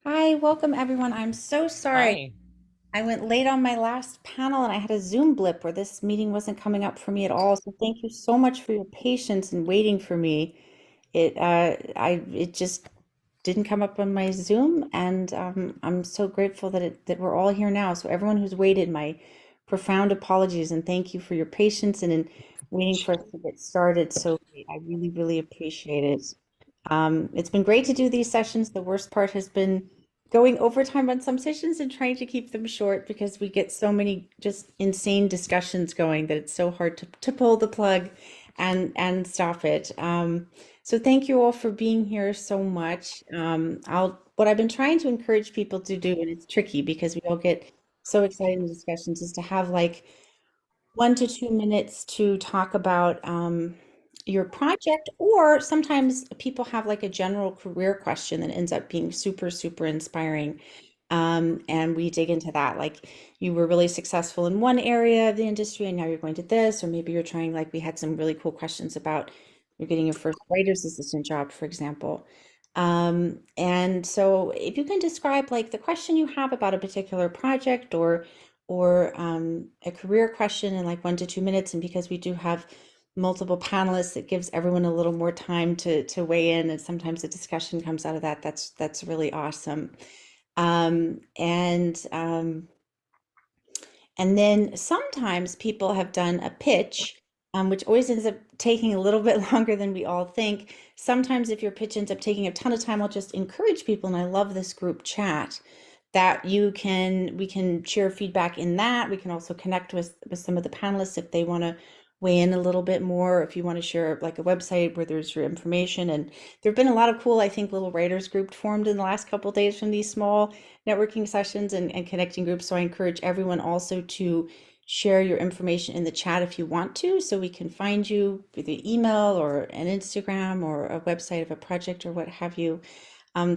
Hi, welcome everyone. I'm so sorry. Hi. I went late on my last panel and I had a Zoom blip where this meeting wasn't coming up for me at all. So thank you so much for your patience and waiting for me. It just didn't come up on my Zoom, and I'm so grateful that we're all here now. So everyone who's waited, my profound apologies and thank you for your patience and in waiting for us to get started. So I really, really appreciate it. It's been great to do these sessions. The worst part has been going overtime on some sessions and trying to keep them short because we get so many just insane discussions going that it's so hard to pull the plug and stop it. So thank you all for being here so much. What I've been trying to encourage people to do, and it's tricky because we all get so excited in discussions, is to have like 1 to 2 minutes to talk about your project, or sometimes people have like a general career question that ends up being super, super inspiring. And we dig into that. Like you were really successful in one area of the industry and now you're going to this, or maybe you're trying, like we had some really cool questions about you're getting your first writer's assistant job, for example. And so if you can describe like the question you have about a particular project or a career question in like 1 to 2 minutes, and because we do have multiple panelists, it gives everyone a little more time to weigh in, and sometimes a discussion comes out of that. That's really awesome. Um, and um, and then sometimes people have done a pitch, which always ends up taking a little bit longer than we all think. Sometimes if your pitch ends up taking a ton of time, I'll just encourage people, and I love this group chat, that we can share feedback in that. We can also connect with some of the panelists if they want to weigh in a little bit more, if you want to share like a website where there's your information. And there have been a lot of cool, I think, little writers group formed in the last couple of days from these small networking sessions and connecting groups. So I encourage everyone also to share your information in the chat if you want to, so we can find you with an email or an Instagram or a website of a project or what have you.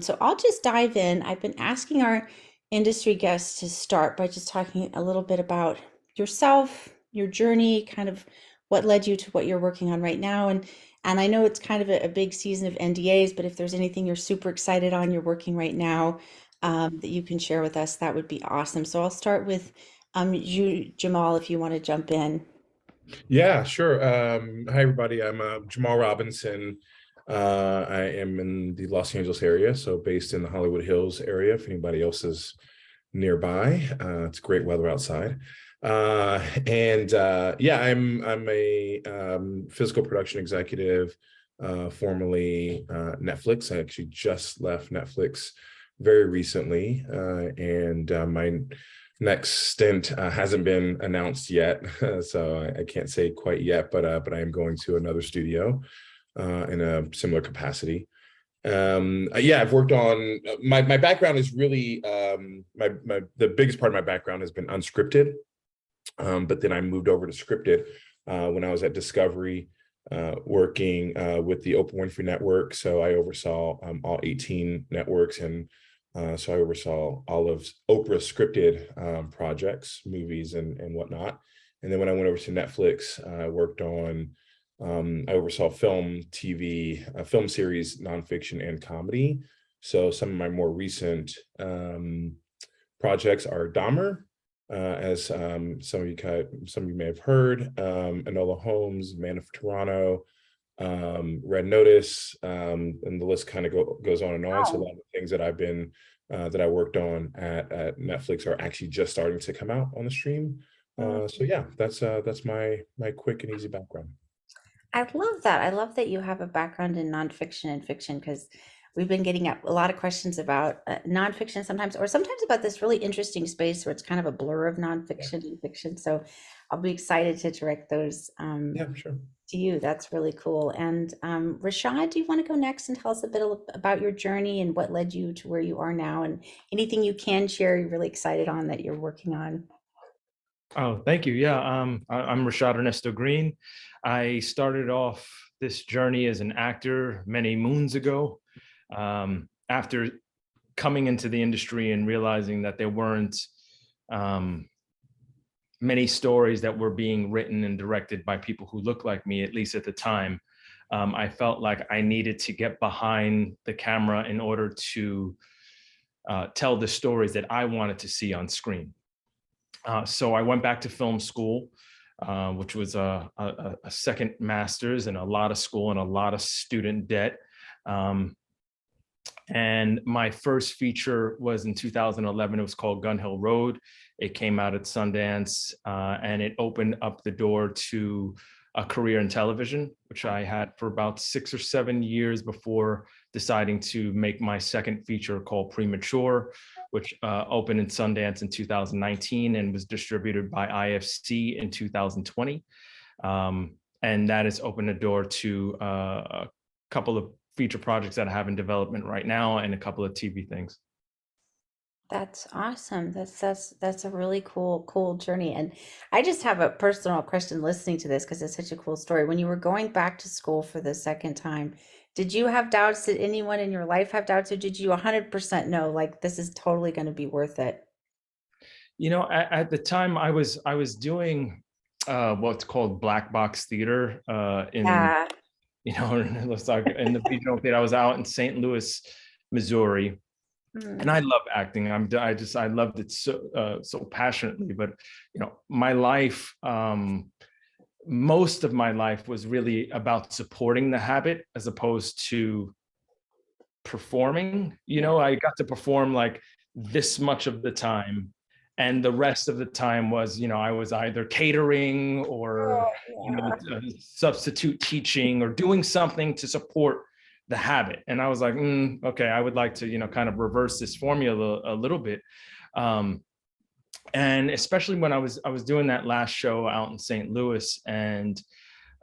So I'll just dive in. I've been asking our industry guests to start by just talking a little bit about yourself, your journey, kind of what led you to what you're working on right now. And I know it's kind of a big season of NDAs, but if there's anything you're super excited on, you're working right now, that you can share with us, that would be awesome. So I'll start with you, Jhamal, if you want to jump in. Yeah, sure. Hi, everybody. I'm Jhamal Robinson. I am in the Los Angeles area, so based in the Hollywood Hills area. If anybody else is nearby, it's great weather outside. And yeah, I'm a physical production executive, formerly Netflix. I actually just left Netflix very recently, and my next stint hasn't been announced yet, so I can't say quite yet. But I am going to another studio in a similar capacity. Yeah, I've worked on my background is really the biggest part of my background has been unscripted, but then I moved over to scripted when I was at Discovery, working with the Oprah Winfrey Network. So I oversaw all 18 networks, and so I oversaw all of Oprah's scripted projects, movies, and whatnot. And then when I went over to Netflix, I worked on, I oversaw film, TV, film series, nonfiction, and comedy. So some of my more recent projects are Dahmer, as some of you may have heard, Enola Holmes, Man of Toronto, Red Notice, and the list kind of goes on and on. So a lot of the things that I've been that I worked on at Netflix are actually just starting to come out on the stream. So yeah, that's my quick and easy background. I love that. I love that you have a background in nonfiction and fiction, because we've been getting a lot of questions about nonfiction sometimes, or sometimes about this really interesting space where it's kind of a blur of nonfiction and fiction. So I'll be excited to direct those Yeah, sure. to you. That's really cool. And Rashaad, do you want to go next and tell us a bit about your journey and what led you to where you are now, and anything you can share you're really excited on that you're working on? Oh, thank you. Yeah, I'm Rashaad Ernesto Green. I started off this journey as an actor many moons ago. After coming into the industry and realizing that there weren't many stories that were being written and directed by people who looked like me, at least at the time, I felt like I needed to get behind the camera in order to tell the stories that I wanted to see on screen. So I went back to film school, which was a second master's and a lot of school and a lot of student debt. And my first feature was in 2011. It was called Gun Hill Road. It came out at Sundance, and it opened up the door to a career in television, which I had for about 6 or 7 years before deciding to make my second feature called Premature, which opened in Sundance in 2019 and was distributed by IFC in 2020. And that has opened the door to a couple of feature projects that I have in development right now and a couple of TV things. That's awesome. That's a really cool journey. And I just have a personal question listening to this because it's such a cool story. When you were going back to school for the second time, did you have doubts? Did anyone in your life have doubts, or did you 100% know, like, this is totally going to be worth it? You know, at the time I was doing what's called black box theater in, Yeah. you know, let's talk in the regional theater. I was out in St. Louis, Missouri. And I love acting. I loved it so passionately. But you know, my life, most of my life was really about supporting the habit as opposed to performing. You know, I got to perform like this much of the time, and the rest of the time was, you know, I was either catering or, you know, substitute teaching or doing something to support the habit. And I was like, okay, I would like to, you know, kind of reverse this formula a little bit. And especially when I was doing that last show out in St. Louis, and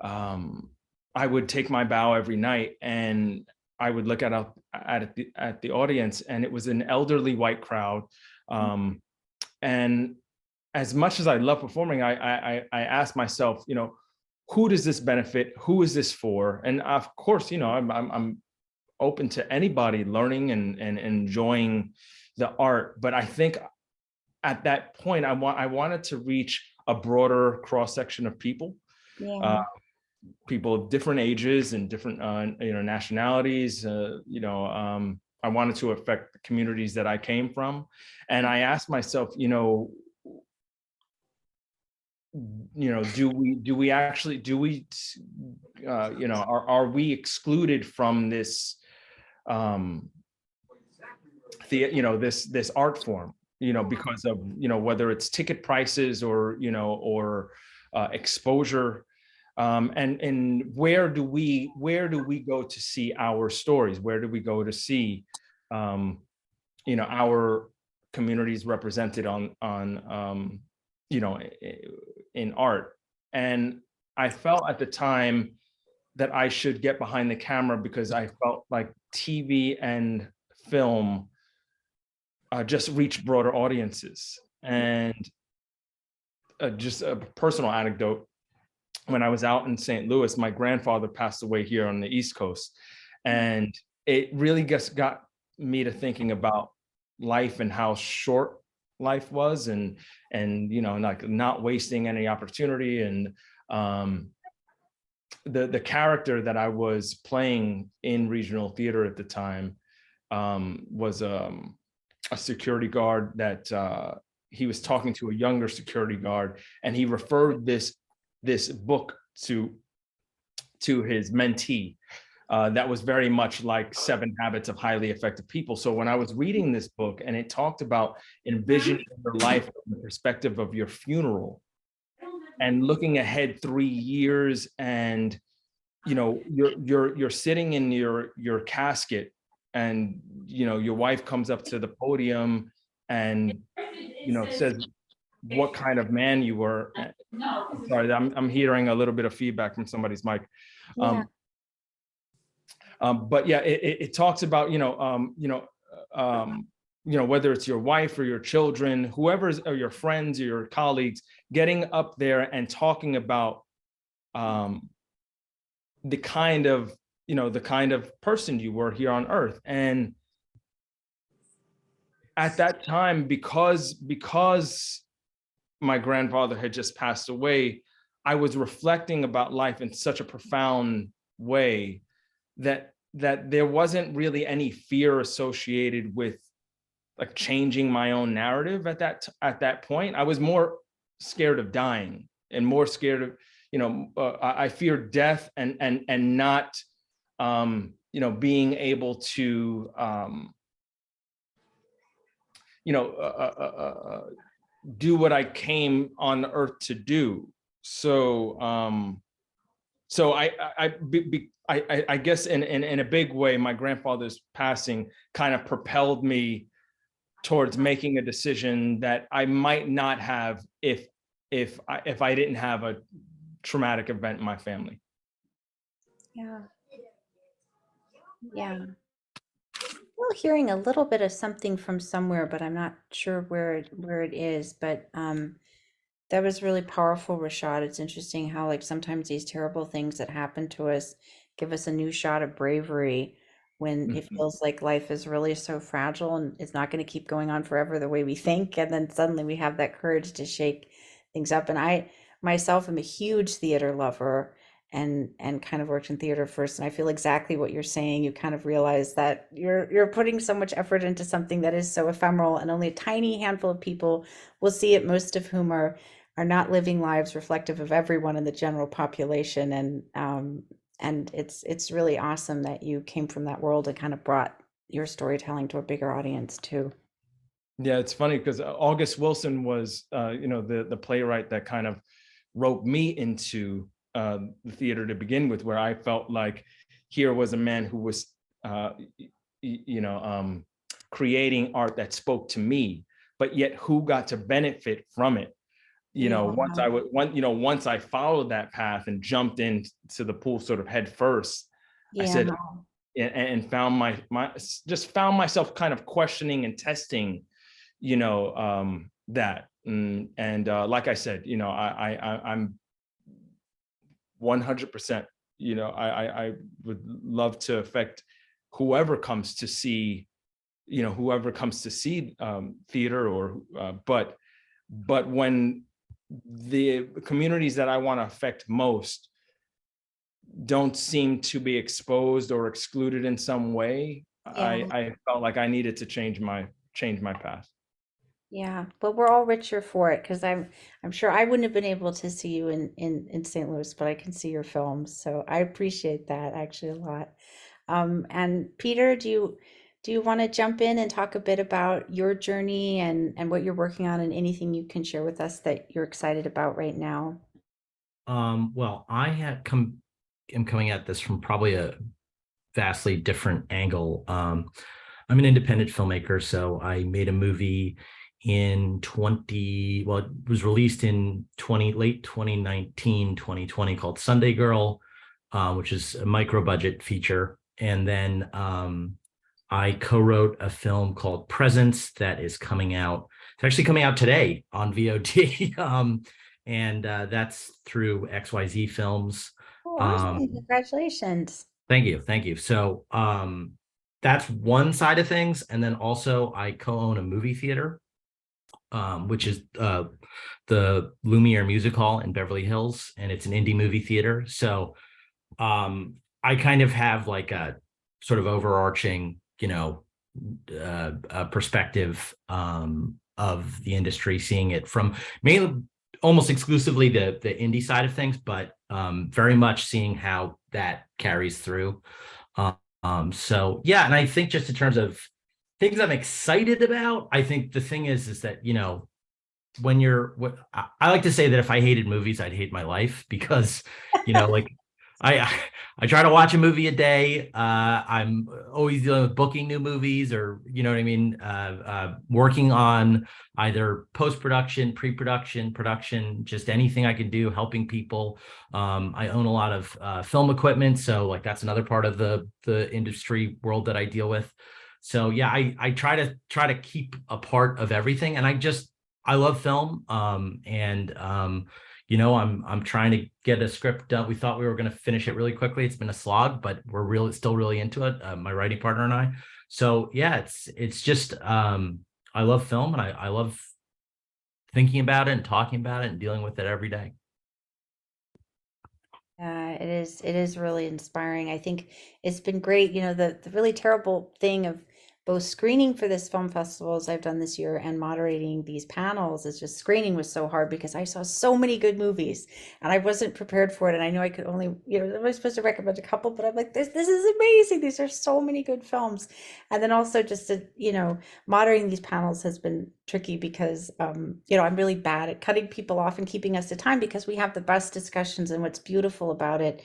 I would take my bow every night, and I would look at the audience, and it was an elderly white crowd. And as much as I love performing, I asked myself, you know, who does this benefit? Who is this for? And of course, you know, I'm open to anybody learning and enjoying the art. But I think at that point, I wanted to reach a broader cross section of people, people of different ages and different you know, nationalities. You know, I wanted to affect the communities that I came from, and I asked myself, you know, do we actually, you know, are we excluded from this, you know, this art form, you know, because of, you know, whether it's ticket prices or, you know, or exposure, and where do we go to see our stories? Where do we go to see, you know, our communities represented on you know, in art? And I felt at the time that I should get behind the camera because I felt like TV and film just reach broader audiences. And just a personal anecdote, when I was out in St. Louis, my grandfather passed away here on the East Coast. And it really just got me to thinking about life and how short life was, and you know, like not wasting any opportunity. And the character that I was playing in regional theater at the time was a security guard that he was talking to a younger security guard, and he referred this book to his mentee. That was very much like 7 Habits of Highly Effective People. So when I was reading this book, and it talked about envisioning your life from the perspective of your funeral and looking ahead 3 years, and you know, you're sitting in your casket, and you know, your wife comes up to the podium and, you know, says what kind of man you were. Sorry, I'm hearing a little bit of feedback from somebody's mic. But yeah, it talks about, you know, whether it's your wife or your children, whoever's, or your friends or your colleagues, getting up there and talking about the kind of person you were here on Earth. And at that time, because my grandfather had just passed away, I was reflecting about life in such a profound way that there wasn't really any fear associated with like changing my own narrative at that point. I was more scared of dying and more scared of, I feared death and not, being able to, do what I came on earth to do. So, I guess in a big way, my grandfather's passing kind of propelled me towards making a decision that I might not have if I didn't have a traumatic event in my family. Yeah. Yeah. Well, hearing a little bit of something from somewhere, but I'm not sure where it is. But that was really powerful, Rashaad. It's interesting how like sometimes these terrible things that happen to us give us a new shot of bravery when it feels like life is really so fragile and it's not going to keep going on forever the way we think. And then suddenly we have that courage to shake things up. And I myself am a huge theater lover and kind of worked in theater first. And I feel exactly what you're saying. You kind of realize that you're putting so much effort into something that is so ephemeral and only a tiny handful of people will see it, most of whom are not living lives reflective of everyone in the general population. And it's really awesome that you came from that world and kind of brought your storytelling to a bigger audience too. Yeah, it's funny because August Wilson was, the playwright that kind of roped me into the theater to begin with, where I felt like here was a man who was, creating art that spoke to me, but yet who got to benefit from it. Yeah. Once I followed that path and jumped into the pool sort of head first, I Yeah. said, and found just found myself kind of questioning and testing, that. Like I said, I'm 100%, I would love to affect whoever comes to see, theater or, but when the communities that I want to affect most don't seem to be exposed or excluded in some way, Yeah. I felt like I needed to change my path. Yeah, but we're all richer for it because I'm sure I wouldn't have been able to see you in St. Louis, but I can see your films. So I appreciate that actually a lot. And Peter, do you want to jump in and talk a bit about your journey and what you're working on and anything you can share with us that you're excited about right now? Well, am coming at this from probably a vastly different angle. I'm an independent filmmaker, so I made a movie it was released in late 2019, 2020 called Sunday Girl, which is a micro budget feature. And then I co-wrote a film called Presence that is coming out. It's actually coming out today on VOD. And that's through XYZ Films. Oh, awesome. Congratulations. Thank you. Thank you. So that's one side of things. And then also I co-own a movie theater, which is the Lumière Music Hall in Beverly Hills. And it's an indie movie theater. So I kind of have like a sort of overarching, perspective of the industry, seeing it from mainly almost exclusively the indie side of things, but very much seeing how that carries through. So yeah, and I think just in terms of things I'm excited about, I think the thing is that, I like to say that if I hated movies, I'd hate my life because, like I try to watch a movie a day. I'm always dealing with booking new movies or, you know what I mean? Working on either post-production, pre-production, production, just anything I can do, helping people. I own a lot of film equipment. So like, that's another part of the industry world that I deal with. So yeah, I try to keep a part of everything. And I love film. I'm trying to get a script done. We thought we were going to finish it really quickly. It's been a slog, but we're still really into it. My writing partner and I. So yeah, it's just I love film and I love thinking about it and talking about it and dealing with it every day. It is really inspiring. I think it's been great. The really terrible thing of both screening for this film festivals I've done this year and moderating these panels. Is just screening was so hard because I saw so many good movies and I wasn't prepared for it. And I know I could only, I was supposed to recommend a couple, but I'm like, this is amazing. These are so many good films. And then also just to, moderating these panels has been tricky because, I'm really bad at cutting people off and keeping us to time because we have the best discussions. And what's beautiful about it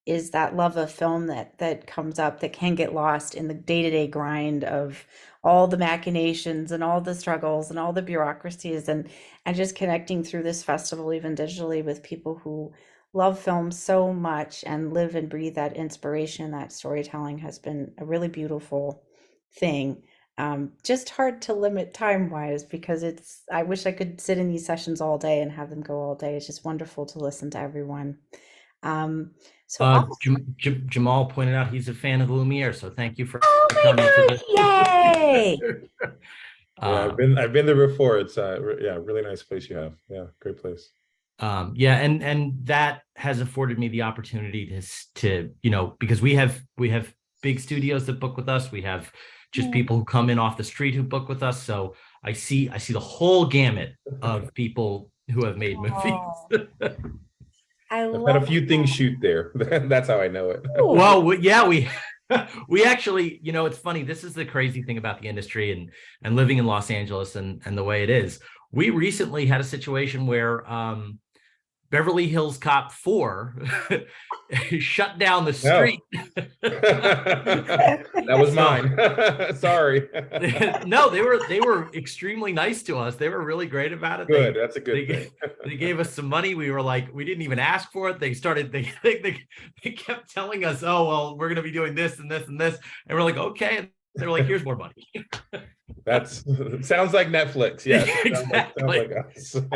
is that love of film that comes up that can get lost in the day-to-day grind of all the machinations and all the struggles and all the bureaucracies and just connecting through this festival, even digitally, with people who love film so much and live and breathe that inspiration, that storytelling has been a really beautiful thing. Just hard to limit time-wise because I wish I could sit in these sessions all day and have them go all day. It's just wonderful to listen to everyone. So Jhamal pointed out he's a fan of the Lumière, so thank you for oh my coming to gosh, yay! Yeah, I've been there before. It's really nice place you have. Yeah, great place. And that has afforded me the opportunity to because we have big studios that book with us. We have just people who come in off the street who book with us. So I see the whole gamut of people who have made movies. I've had a few things shoot there. That's how I know it. Well, yeah, we actually, it's funny. This is the crazy thing about the industry and living in Los Angeles and the way it is. We recently had a situation where Beverly Hills Cop 4 shut down the street. That was mine. Sorry. No, they were extremely nice to us. They were really great about it. Good. That's a good thing. They gave us some money. We were like, we didn't even ask for it. They kept telling us, oh, well, we're going to be doing this and this and this. And we're like, okay. And they're like, here's more money. That's sounds like Netflix. Yes, exactly. Sounds like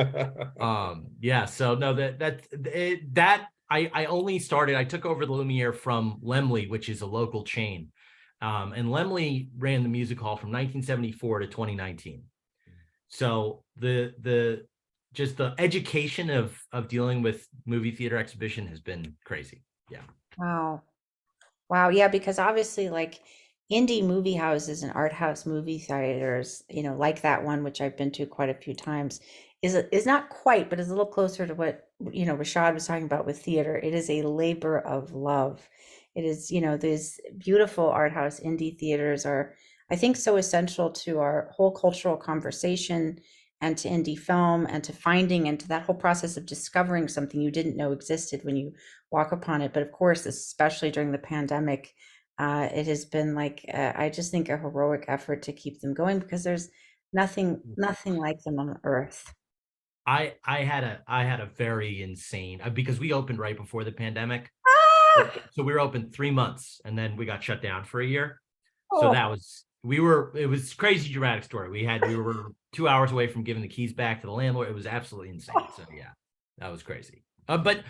us. Yeah. So no, that I only started. I took over the Lumière from Laemmle, which is a local chain, and Laemmle ran the music hall from 1974 to 2019. So the education of dealing with movie theater exhibition has been crazy. Yeah. Wow. Yeah, because obviously, like, indie movie houses and art house movie theaters, like that one, which I've been to quite a few times, is not quite, but is a little closer to what, Rashaad was talking about with theater. It is a labor of love. It is, these beautiful art house indie theaters are, I think, so essential to our whole cultural conversation and to indie film and to finding and to that whole process of discovering something you didn't know existed when you walk upon it. But of course, especially during the pandemic, it has been like, I just think, a heroic effort to keep them going because there's nothing like them on earth. I had a very insane, because we opened right before the pandemic. So we were open 3 months and then we got shut down for a year. So it was crazy dramatic story. We were 2 hours away from giving the keys back to the landlord. It was absolutely insane. So yeah, that was crazy. But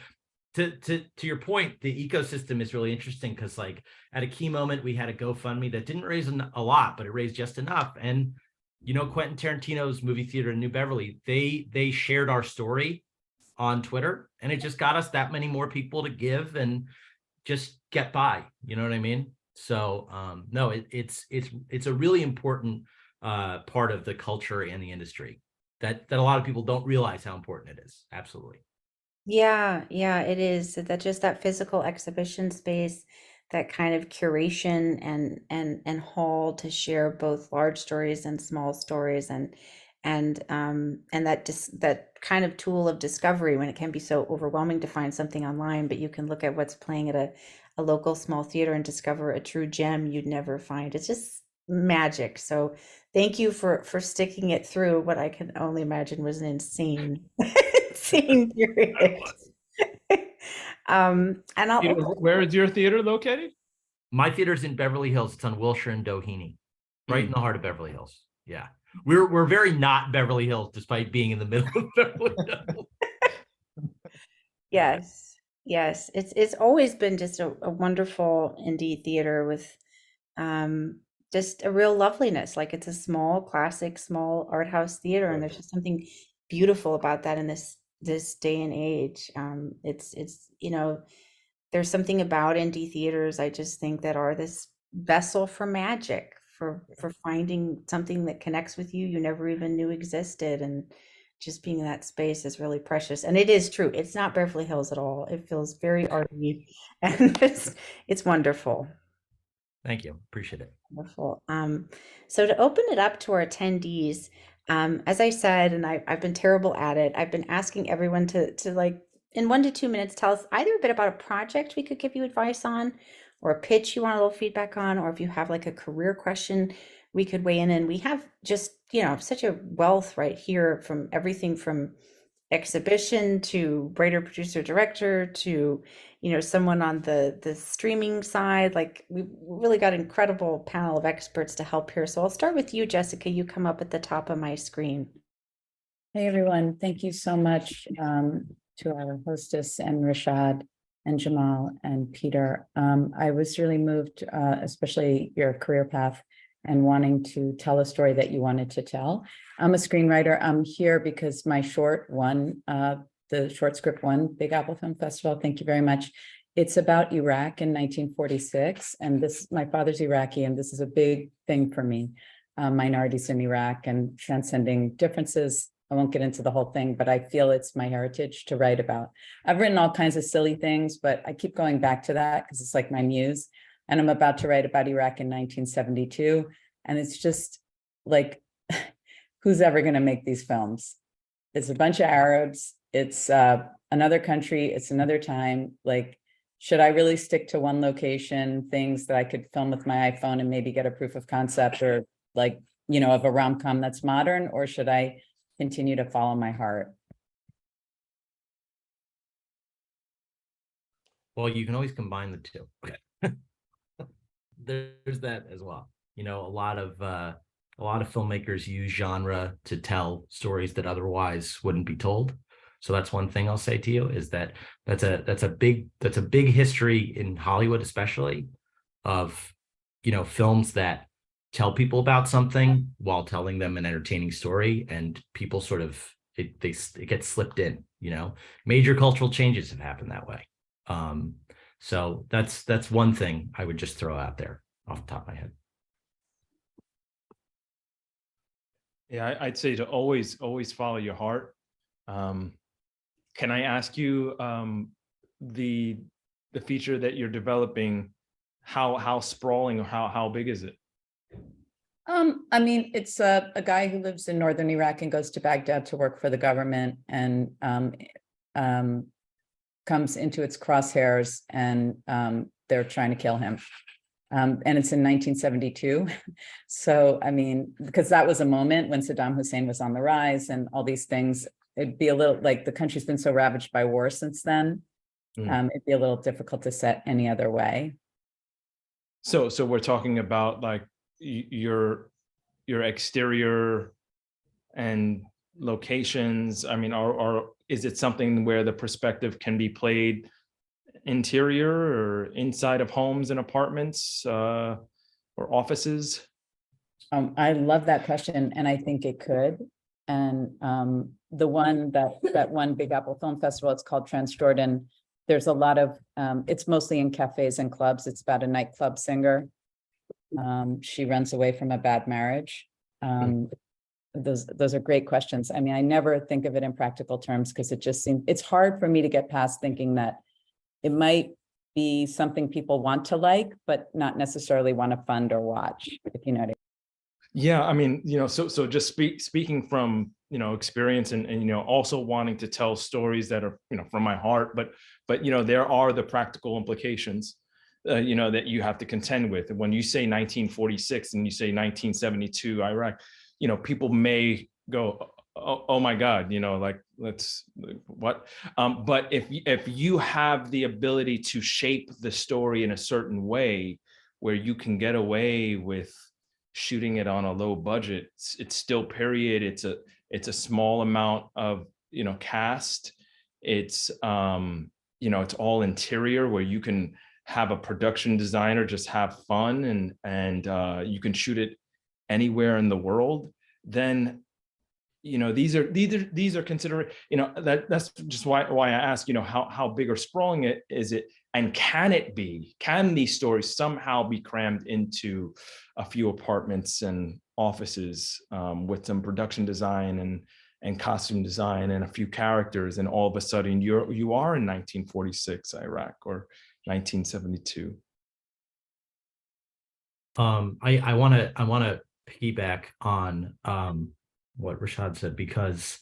to your point, the ecosystem is really interesting because, like, at a key moment, we had a GoFundMe that didn't raise a lot, but it raised just enough. And Quentin Tarantino's movie theater in New Beverly, they shared our story on Twitter, and it just got us that many more people to give and just get by. You know what I mean? So no, it's a really important part of the culture and the industry that a lot of people don't realize how important it is. Absolutely. Yeah, it is. That just that physical exhibition space, that kind of curation and hall to share both large stories and small stories and that kind of tool of discovery when it can be so overwhelming to find something online, but you can look at what's playing at a local small theater and discover a true gem you'd never find. It's just magic. So thank you for sticking it through what I can only imagine was an insane period. And where is your theater located? My theater's in Beverly Hills. It's on Wilshire and Doheny, right in the heart of Beverly Hills. Yeah, we're very not Beverly Hills, despite being in the middle of Beverly Hills. Yes, it's always been just a wonderful indie theater with just a real loveliness. Like, it's a small, classic, small art house theater, and there's just something beautiful about that in this day and age. It's there's something about indie theaters, I just think, that are this vessel for magic, for finding something that connects with you never even knew existed, and just being in that space is really precious. And it is true. It's not Beverly Hills at all. It feels very arty, and it's wonderful. Thank you. Appreciate it. Wonderful. So to open it up to our attendees, as I said, and I've been terrible at it, I've been asking everyone to like in 1 to 2 minutes tell us either a bit about a project we could give you advice on, or a pitch you want a little feedback on, or if you have like a career question we could weigh in. And we have just, such a wealth right here, from everything from exhibition to writer, producer, director to someone on the streaming side. Like, we've really got an incredible panel of experts to help here. So I'll start with you, Jessica. You come up at the top of my screen. Hey, everyone. Thank you so much to our hostess and Rashaad and Jhamal and Peter. I was really moved, especially your career path and wanting to tell a story that you wanted to tell. I'm a screenwriter. I'm here because my short won, the short script won Big Apple Film Festival. Thank you very much. It's about Iraq in 1946. And my father's Iraqi, and this is a big thing for me. Minorities in Iraq and transcending differences. I won't get into the whole thing, but I feel it's my heritage to write about. I've written all kinds of silly things, but I keep going back to that because it's like my muse. And I'm about to write about Iraq in 1972. And it's just like, who's ever going to make these films? It's a bunch of Arabs. It's another country. It's another time. Like, should I really stick to one location, things that I could film with my iPhone and maybe get a proof of concept, or like, of a rom-com that's modern, or should I continue to follow my heart? Well, you can always combine the two. There's that as well. A lot of filmmakers use genre to tell stories that otherwise wouldn't be told. So that's one thing I'll say to you, is that's a big history in Hollywood, especially, of films that tell people about something while telling them an entertaining story, and people sort of it gets slipped in. Major cultural changes have happened that way. So that's one thing I would just throw out there off the top of my head. Yeah, I'd say to always follow your heart. Can I ask you, the feature that you're developing, how sprawling or how big is it? I mean, it's a guy who lives in northern Iraq and goes to Baghdad to work for the government, and comes into its crosshairs, and they're trying to kill him. And it's in 1972. So, I mean, because that was a moment when Saddam Hussein was on the rise and all these things. It'd be a little like, the country's been so ravaged by war since then. It'd be a little difficult to set any other way. So we're talking about like your exterior and locations. I mean, or is it something where the perspective can be played interior or inside of homes and apartments, or offices? I love that question, and I think it could. And the one that won Big Apple Film Festival, it's called Transjordan. There's a lot of, it's mostly in cafes and clubs. It's about a nightclub singer. She runs away from a bad marriage. Those are great questions. I mean, I never think of it in practical terms, because it just seems, it's hard for me to get past thinking that it might be something people want to like, but not necessarily want to fund or watch, if you know what I mean. Yeah, I mean, so just speaking from, experience and, also wanting to tell stories that are, from my heart, but, there are the practical implications, that you have to contend with. And when you say 1946 and you say 1972 Iraq, people may go, oh my God, like, let's what? But if you have the ability to shape the story in a certain way where you can get away with shooting it on a low budget, it's still period. It's a small amount of, cast. It's, it's all interior, where you can have a production designer just have fun, and you can shoot it anywhere in the world. Then, these are considered, that's just why I ask, how big or sprawling it is it, And can these stories somehow be crammed into a few apartments and offices with some production design and costume design and a few characters, and all of a sudden you are in 1946 Iraq or 1972. I want to piggyback on what Rashaad said, because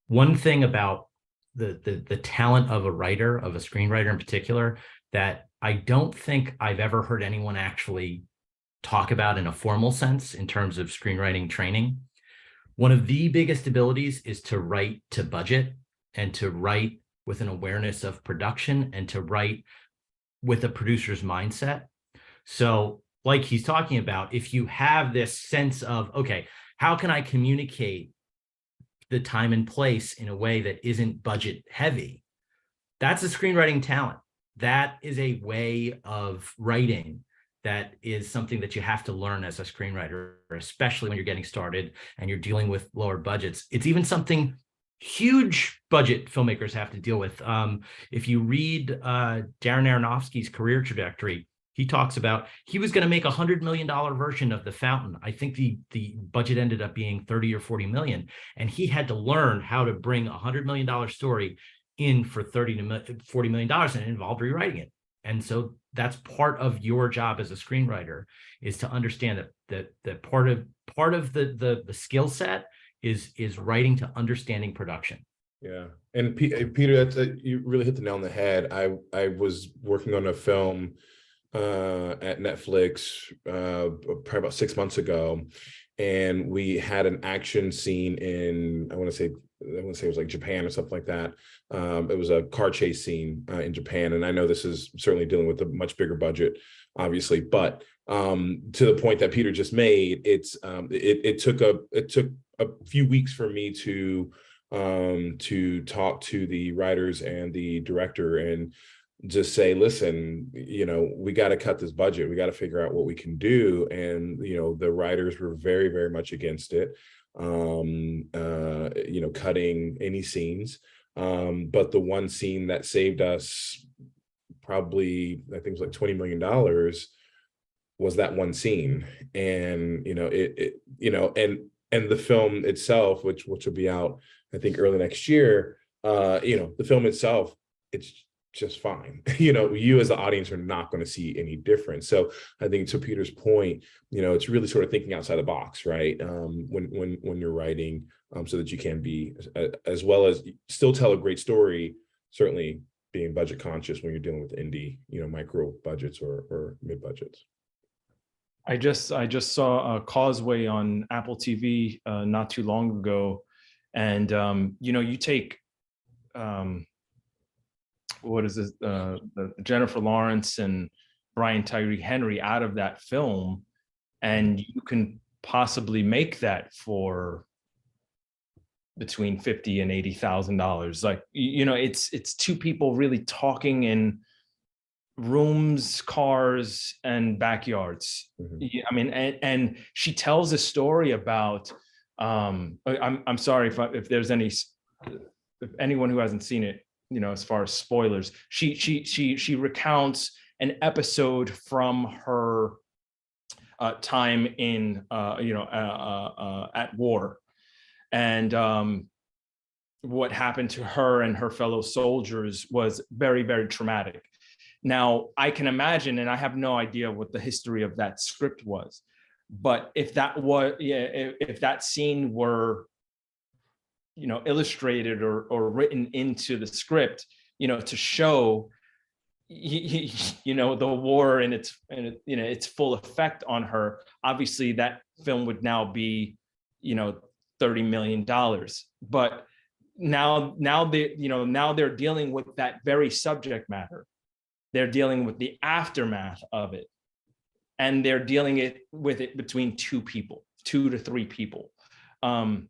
one thing about the talent of a writer, of a screenwriter in particular, that I don't think I've ever heard anyone actually talk about in a formal sense in terms of screenwriting training. One of the biggest abilities is to write to budget, and to write with an awareness of production, and to write with a producer's mindset. So like he's talking about, if you have this sense of, okay, how can I communicate the time and place in a way that isn't budget heavy? That's a screenwriting talent. That is a way of writing that is something that you have to learn as a screenwriter, especially when you're getting started and you're dealing with lower budgets. It's even something huge budget filmmakers have to deal with. If you read Darren Aronofsky's career trajectory, he talks about he was going to make $100 million version of The Fountain. I think the budget ended up being 30 or 40 million. And he had to learn how to bring $100 million story in for 30 to $40 million, and it involved rewriting it. And so that's part of your job as a screenwriter, is to understand that part of the skill set is writing to understanding production. Yeah. And Peter, you really hit the nail on the head. I was working on a film at Netflix probably about 6 months ago, and we had an action scene in, I want to say it was like Japan or something like that. It was a car chase scene in Japan, and I know this is certainly dealing with a much bigger budget, obviously, but to the point that Peter just made, it took a few weeks for me to talk to the writers and the director and just say, listen, we got to cut this budget. We got to figure out what we can do. And, the writers were very, very much against it, cutting any scenes. But the one scene that saved us probably, I think it was like $20 million, was that one scene. And, and the film itself, which will be out, I think, early next year, the film itself, it's just fine. You as the audience are not going to see any difference. So I think, to Peter's point, it's really sort of thinking outside the box, right? When you're writing, so that you can be, as well as still tell a great story, certainly being budget conscious when you're dealing with indie, micro budgets or mid budgets. I just saw a Causeway on Apple TV not too long ago, and you take what is this, the Jennifer Lawrence and Brian Tyree Henry out of that film, and you can possibly make that for between $50,000 and $80,000. Like, it's two people really talking in rooms, cars, and backyards. Mm-hmm. I mean, and she tells a story about. I'm sorry if there's if anyone who hasn't seen it, as far as spoilers, she recounts an episode from her time in at war, and what happened to her and her fellow soldiers was very, very traumatic. Now, I can imagine, and I have no idea what the history of that script was, but if that scene were illustrated or written into the script, to show, the war and its full effect on her, obviously that film would now be, $30 million. But now they're dealing with that very subject matter. They're dealing with the aftermath of it, and they're dealing with it between two to three people. And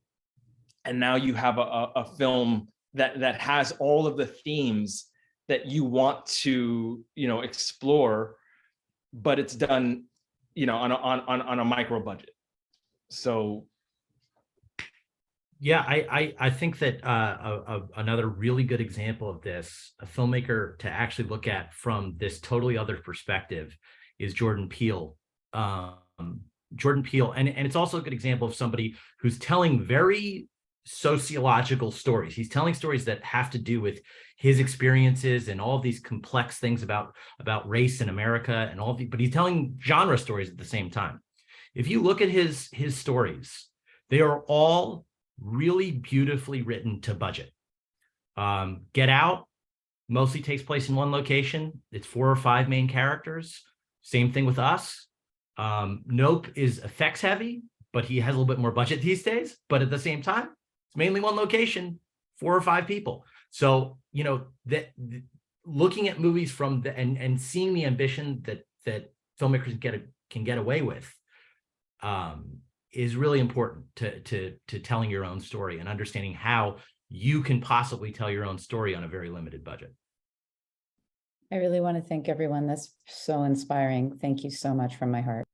now you have a film that has all of the themes that you want to, explore, but it's done, on a micro budget. So Yeah, I think that another really good example of this, a filmmaker to actually look at from this totally other perspective, is Jordan Peele. Jordan Peele, and it's also a good example of somebody who's telling very sociological stories. He's telling stories that have to do with his experiences and all of these complex things about race in America and all of the, but he's telling genre stories at the same time. If you look at his stories, they are all really beautifully written to budget. Get Out mostly takes place in one location. It's 4 or 5 main characters. Same thing with Us. Nope is effects heavy, but he has a little bit more budget these days. But at the same time, it's mainly one location, 4 or 5 people. So, you know, looking at movies from the and seeing the ambition that filmmakers can get away with, is really important to telling your own story and understanding how you can possibly tell your own story on a very limited budget. I really want to thank everyone. That's so inspiring. Thank you so much from my heart.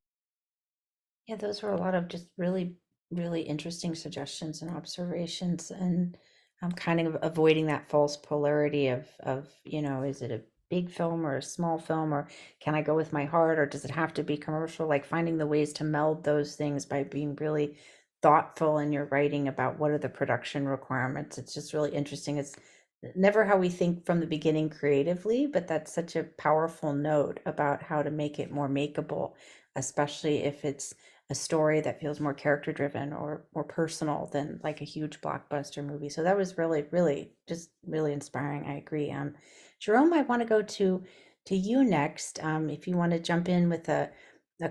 Yeah, those were a lot of just really, really interesting suggestions and observations, and I'm kind of avoiding that false polarity of, you know, is it a big film or a small film, or can I go with my heart, or does it have to be commercial? Like finding the ways to meld those things by being really thoughtful in your writing about what are the production requirements. It's just really interesting. It's never how we think from the beginning creatively, but that's such a powerful note about how to make it more makeable, especially if it's a story that feels more character driven or more personal than like a huge blockbuster movie. So that was really, really just really inspiring. I agree. Jerome, I want to go to you next. If you want to jump in with a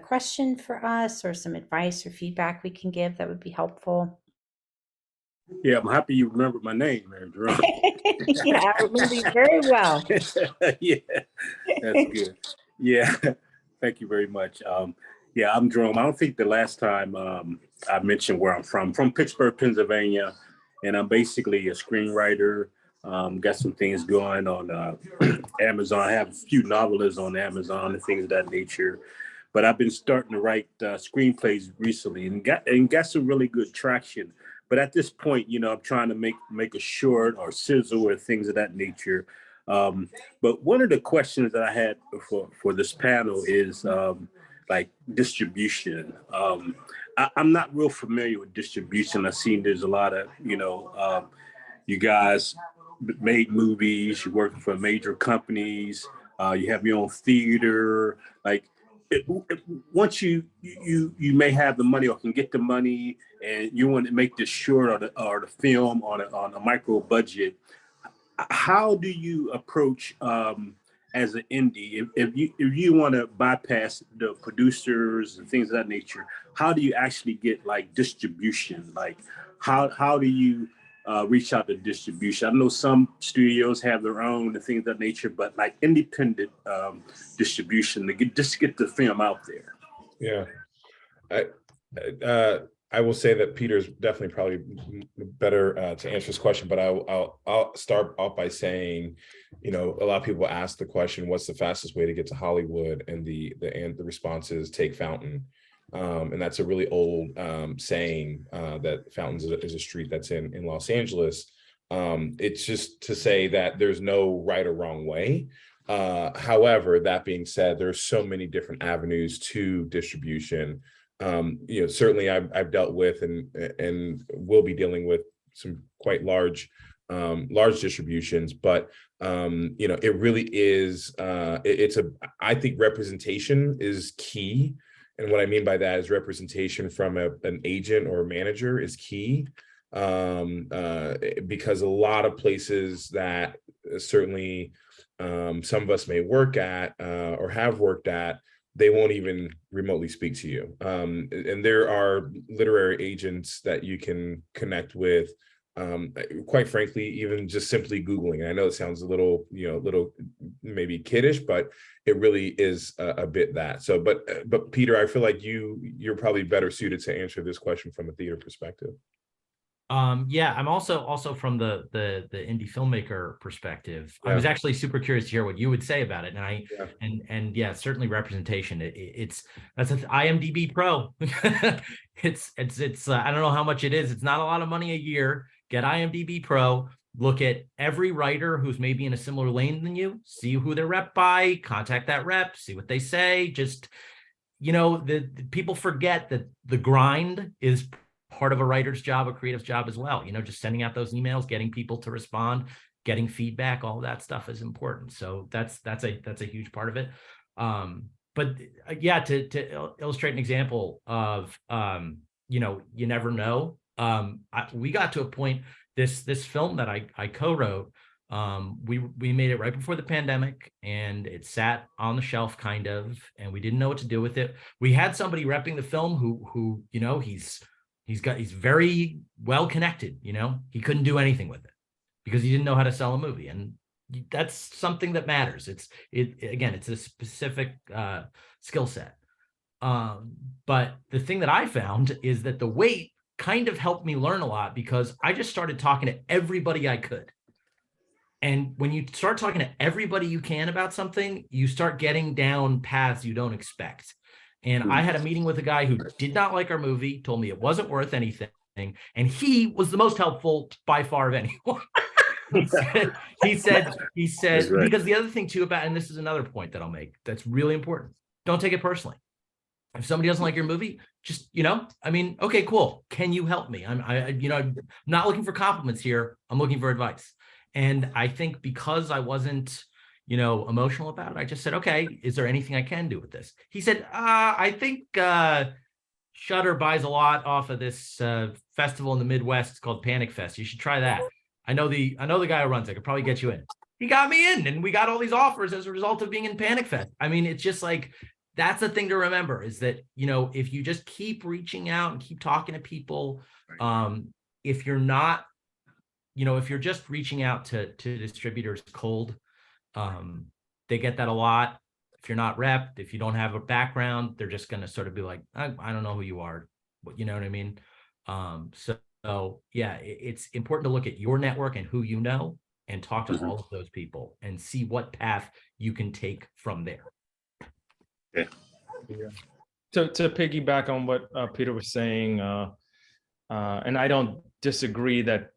question for us or some advice or feedback we can give, that would be helpful. Yeah, I'm happy you remembered my name, Mary Jerome. Yeah, I remember you very well. Yeah, that's good. Yeah, thank you very much. Yeah, I'm Jerome. I don't think the last time I mentioned where I'm from Pittsburgh, Pennsylvania, and I'm basically a screenwriter. Got some things going on Amazon. I have a few novelists on Amazon and things of that nature. But I've been starting to write screenplays recently and got some really good traction. But at this point, you know, I'm trying to make a short or sizzle or things of that nature. But one of the questions that I had for this panel is like distribution. I'm not real familiar with distribution. I've seen there's a lot of, you know, you guys made movies, you're working for major companies, you have your own theater. Like once you may have the money or can get the money and you want to make this short or the film on a micro budget, how do you approach as an indie if you want to bypass the producers and things of that nature? How do you actually get like distribution? Like how do you reach out to distribution? I know some studios have their own and things of that nature, but like independent distribution to just get the film out there. Yeah, I will say that Peter's definitely probably better to answer this question, but I'll start off by saying, you know, a lot of people ask the question, what's the fastest way to get to Hollywood? And the response is take Fountain. And that's a really old saying that Fountains is a street that's in Los Angeles. It's just to say that there's no right or wrong way. However, that being said, there's so many different avenues to distribution. You know, certainly I've dealt with and will be dealing with some quite large distributions, but you know, it really is I think representation is key. And what I mean by that is representation from an agent or a manager is key, because a lot of places that certainly some of us may work at or have worked at, they won't even remotely speak to you. And there are literary agents that you can connect with, quite frankly, even just simply Googling. I know it sounds a little, you know, little maybe kiddish, but it really is a bit that. So, but Peter, I feel like you're probably better suited to answer this question from a theater perspective. Yeah, I'm also from the indie filmmaker perspective. I Yeah. was actually super curious to hear what you would say about it, and Yeah. and yeah, certainly representation. That's an IMDb Pro. it's I don't know how much it is. It's not a lot of money a year. Get IMDb Pro. Look at every writer who's maybe in a similar lane than you. See who they're rep by. Contact that rep. See what they say. Just the people forget that the grind is part of a writer's job, a creative's job as well. Just sending out those emails, getting people to respond, getting feedback, all that stuff is important. So that's a huge part of it. But yeah, to illustrate an example of you never know. We got to a point, this film that I co-wrote, we made it right before the pandemic, and it sat on the shelf kind of, and we didn't know what to do with it. We had somebody repping the film who he's very well connected. He couldn't do anything with it because he didn't know how to sell a movie, and that's something that matters. It's a specific skill set. But the thing that I found is that the wait kind of helped me learn a lot, because I just started talking to everybody I could. And when you start talking to everybody you can about something, you start getting down paths you don't expect. And I had a meeting with a guy who did not like our movie, told me it wasn't worth anything. And he was the most helpful by far of anyone. he said, right. Because the other thing too about, and this is another point that I'll make that's really important, don't take it personally. If somebody doesn't like your movie, just, okay, cool. Can you help me? I'm not looking for compliments here. I'm looking for advice. And I think because I wasn't, emotional about it, I just said, okay, is there anything I can do with this? He said, I think Shudder buys a lot off of this festival in the Midwest. It's called Panic Fest. You should try that. I know the guy who runs it. I could probably get you in. He got me in, and we got all these offers as a result of being in Panic Fest. I mean, it's just like, that's the thing to remember, is that, if you just keep reaching out and keep talking to people, if you're not, if you're just reaching out to distributors cold, they get that a lot. If you're not repped, if you don't have a background, they're just going to sort of be like, I don't know who you are. You know what I mean? So yeah, it's important to look at your network and who you know, and talk to all of those people and see what path you can take from there. Yeah. To piggyback on what Peter was saying, and I don't disagree that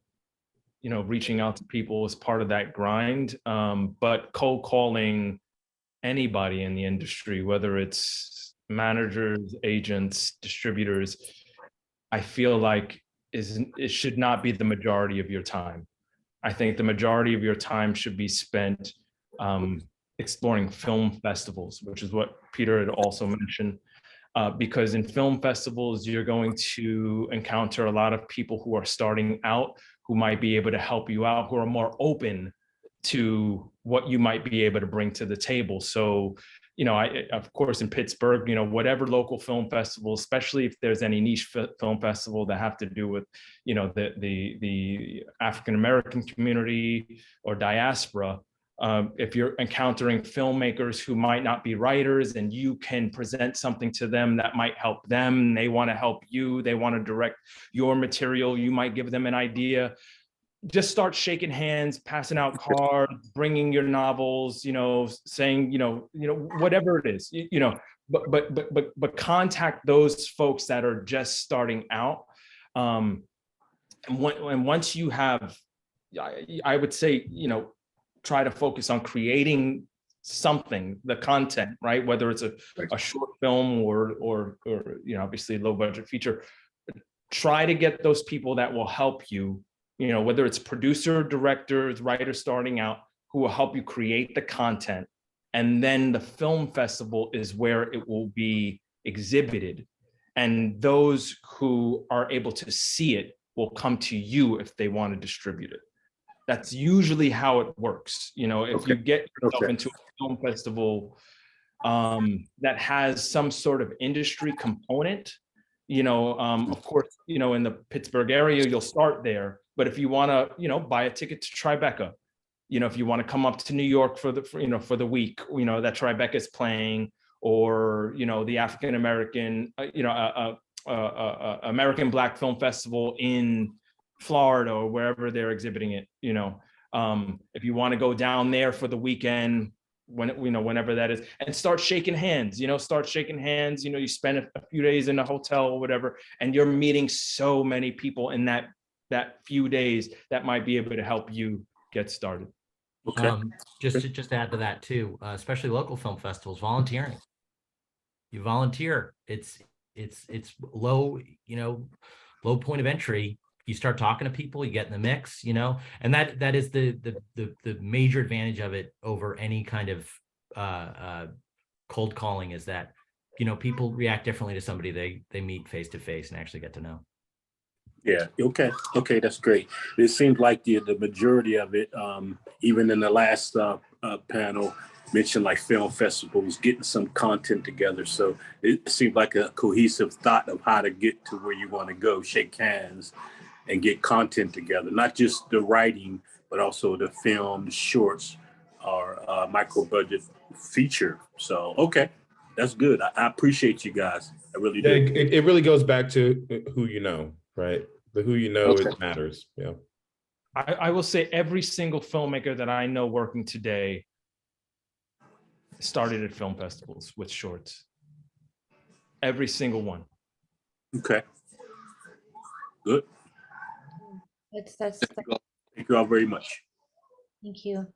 reaching out to people is part of that grind, but cold calling anybody in the industry, whether it's managers, agents, distributors, I feel like it should not be the majority of your time. I think the majority of your time should be spent exploring film festivals, which is what Peter had also mentioned, because in film festivals, you're going to encounter a lot of people who are starting out, who might be able to help you out, who are more open to what you might be able to bring to the table. So, of course, in Pittsburgh, whatever local film festival, especially if there's any niche film festival that have to do with, the African-American community or diaspora, if you're encountering filmmakers who might not be writers, and you can present something to them that might help them, they want to help you, they want to direct your material, you might give them an idea, just start shaking hands, passing out cards, bringing your novels, saying, whatever it is, but contact those folks that are just starting out. And once you have, I would say, try to focus on creating something, the content, right? Whether it's a short film or obviously low budget feature, try to get those people that will help you, whether it's producer, directors, writers starting out, who will help you create the content. And then the film festival is where it will be exhibited. And those who are able to see it will come to you if they want to distribute it. That's usually how it works. If you get yourself into a film festival that has some sort of industry component, of course, in the Pittsburgh area, you'll start there. But if you want to, buy a ticket to Tribeca, if you want to come up to New York for the week, that Tribeca is playing, or, the African-American, American Black Film Festival in Florida or wherever they're exhibiting it, if you want to go down there for the weekend, whenever that is, and start shaking hands, you spend a few days in a hotel or whatever, and you're meeting so many people in that few days that might be able to help you get started. Okay. Just to add to that too, especially local film festivals, volunteering. You volunteer. It's low, low point of entry. You start talking to people, you get in the mix, and that is the major advantage of it over any kind of cold calling, is that, people react differently to somebody they meet face to face and actually get to know. Yeah. Okay. That's great. It seems like the majority of it, even in the last panel, mentioned like film festivals, getting some content together. So it seemed like a cohesive thought of how to get to where you want to go, shake hands, and get content together. Not just the writing, but also the film, the shorts, or micro budget feature. So okay, that's good. I appreciate you guys. I really do. It really goes back to who you know, right? The who you know, Okay. it matters. Yeah. I will say every single filmmaker that I know working today started at film festivals with shorts. Every single one. Okay. Good. That's Thank you all very much. thank you.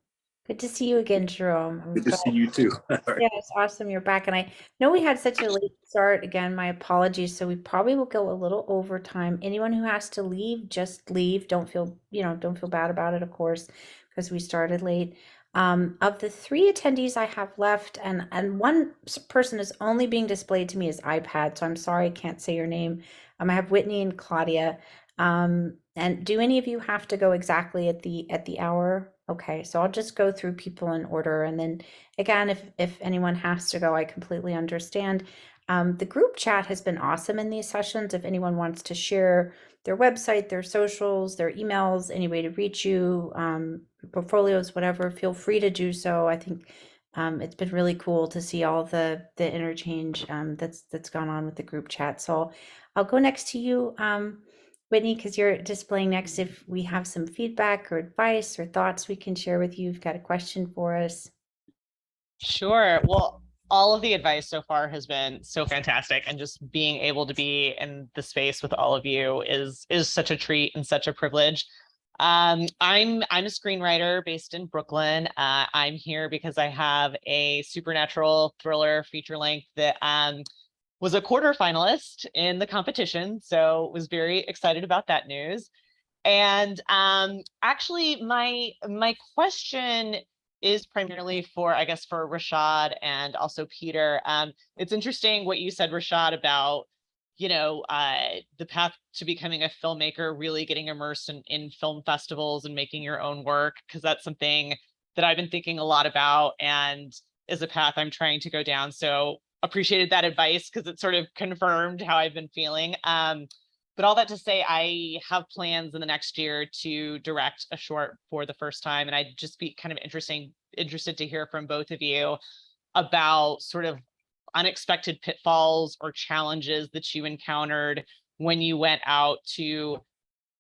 Good to see you again, Jerome. I'm Good to glad. see you too. All right. Yeah, it's awesome you're back. And I know we had such a late start. Again, my apologies. So we probably will go a little over time. Anyone who has to leave, just leave. Don't feel bad about it, of course, because we started late. Of the 3 attendees I have left, and one person is only being displayed to me as iPad, so I'm sorry I can't say your name. I have Whitney and Claudia. And do any of you have to go exactly at the hour? Okay, so I'll just go through people in order, and then again, if anyone has to go, I completely understand. The group chat has been awesome in these sessions. If anyone wants to share their website, their socials, their emails, any way to reach you, portfolios, whatever, feel free to do so. I think it's been really cool to see all the interchange that's gone on with the group chat. So I'll go next to you, Whitney, because you're displaying next. If we have some feedback or advice or thoughts we can share with you, you've got a question for us. Sure. Well, all of the advice so far has been so fantastic, and just being able to be in the space with all of you is such a treat and such a privilege. I'm a screenwriter based in Brooklyn. I'm here because I have a supernatural thriller feature length that was a quarter finalist in the competition, so was very excited about that news. And actually, my question is primarily for, I guess, for Rashaad and also Peter. It's interesting what you said, Rashaad, about the path to becoming a filmmaker, really getting immersed in film festivals and making your own work, because that's something that I've been thinking a lot about and is a path I'm trying to go down. So appreciated that advice, because it sort of confirmed how I've been feeling. But all that to say, I have plans in the next year to direct a short for the first time. And I'd just be kind of interested to hear from both of you about sort of unexpected pitfalls or challenges that you encountered when you went out to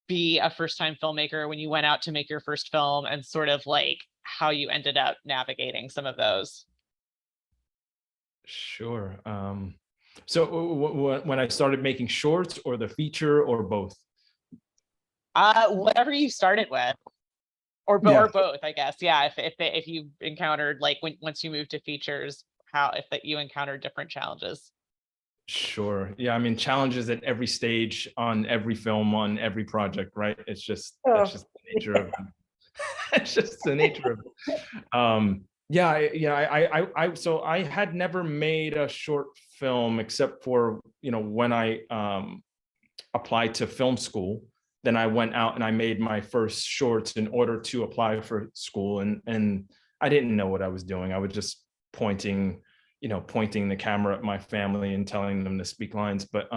be a first-time filmmaker, when you went out to make your first film, and sort of like how you ended up navigating some of those. Sure. So when I started making shorts, or the feature, or both? Whatever you started with, or both, I guess. Yeah, if you encountered, like, once you moved to features, if you encountered different challenges. Sure. Yeah, I mean, challenges at every stage, on every film, on every project, right? That's just the nature of it. It's just the nature of it. So I had never made a short film except for, when I applied to film school. Then I went out and I made my first shorts in order to apply for school. And I didn't know what I was doing. I was just pointing the camera at my family and telling them to speak lines. But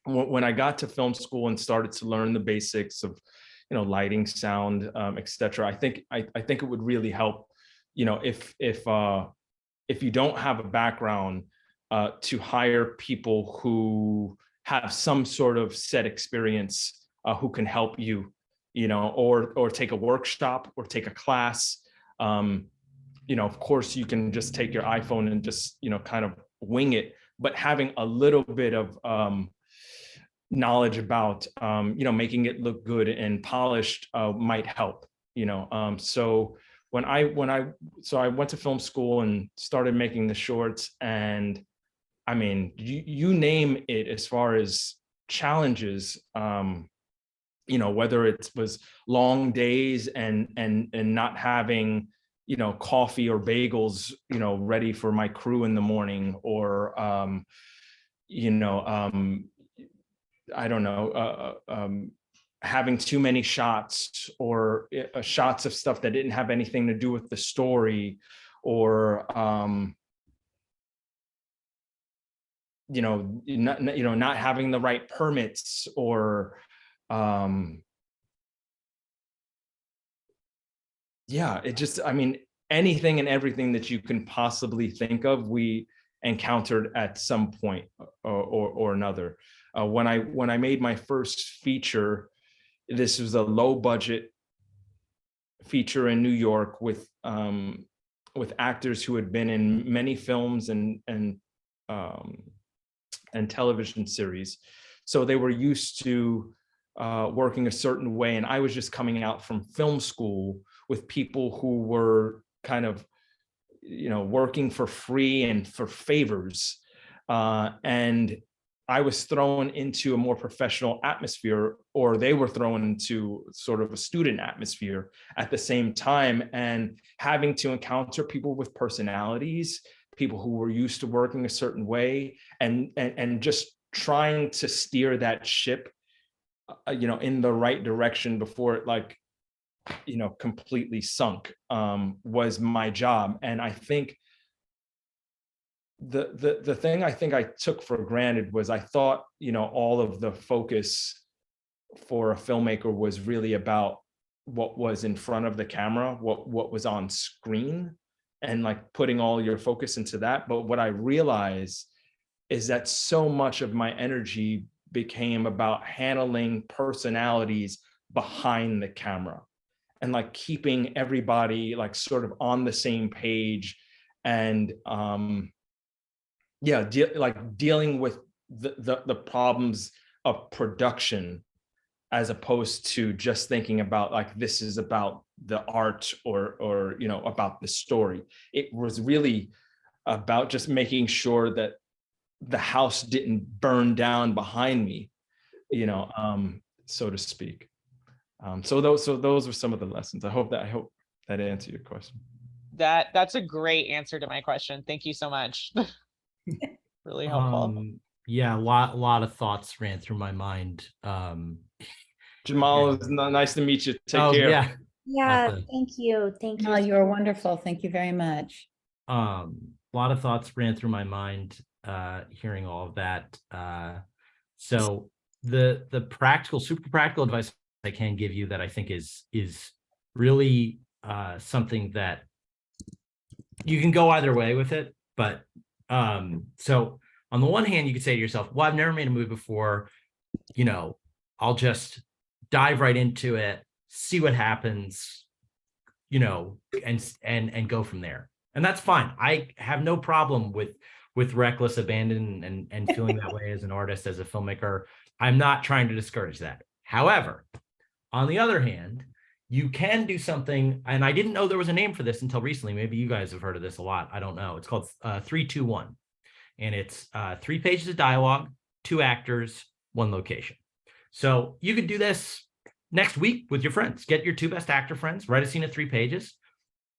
when I got to film school and started to learn the basics of, lighting, sound, etc., I think it would really help, if you don't have a background, to hire people who have some sort of set experience who can help you, or take a workshop or take a class. Of course, you can just take your iPhone and just, kind of wing it, but having a little bit of knowledge about, making it look good and polished might help, so I went to film school and started making the shorts, and I mean, you name it as far as challenges, whether it was long days and not having, coffee or bagels, ready for my crew in the morning, or, I don't know, having too many shots, or shots of stuff that didn't have anything to do with the story, or, not having the right permits, or, it just, I mean, anything and everything that you can possibly think of, we encountered at some point or another. When I made my first feature, this was a low budget feature in New York with actors who had been in many films and television series. So they were used to working a certain way. And I was just coming out from film school with people who were kind of, working for free and for favors. And I was thrown into a more professional atmosphere, or they were thrown into sort of a student atmosphere at the same time, and having to encounter people with personalities, people who were used to working a certain way, and just trying to steer that ship, in the right direction before it completely sunk, was my job. And I think the thing I think I took for granted was I thought, all of the focus for a filmmaker was really about what was in front of the camera, what was on screen, and putting all your focus into that. But what I realized is that so much of my energy became about handling personalities behind the camera, and keeping everybody sort of on the same page, and dealing with the problems of production, as opposed to just thinking about this is about the art or about the story. It was really about just making sure that the house didn't burn down behind me, so to speak. So those were some of the lessons. I hope that answered your question. That's a great answer to my question. Thank you so much. Really helpful. Yeah, a lot of thoughts ran through my mind. Jhamal, it's nice to meet you. Take care. Yeah. Yeah, thank you. Thank No, you. you are wonderful. Thank you very much. A lot of thoughts ran through my mind hearing all of that. So the super practical advice I can give you that I think is really something that you can go either way with it. But so on the one hand, you could say to yourself, well, I've never made a movie before, I'll just dive right into it, see what happens, and go from there. And that's fine. I have no problem with reckless abandon and feeling that way as an artist, as a filmmaker. I'm not trying to discourage that. However, on the other hand, you can do something, and I didn't know there was a name for this until recently. Maybe you guys have heard of this a lot. I don't know. It's called 3-2-1. And it's 3 pages of dialogue, 2 actors, 1 location. So you could do this next week with your friends. Get your 2 best actor friends, write a scene of 3 pages,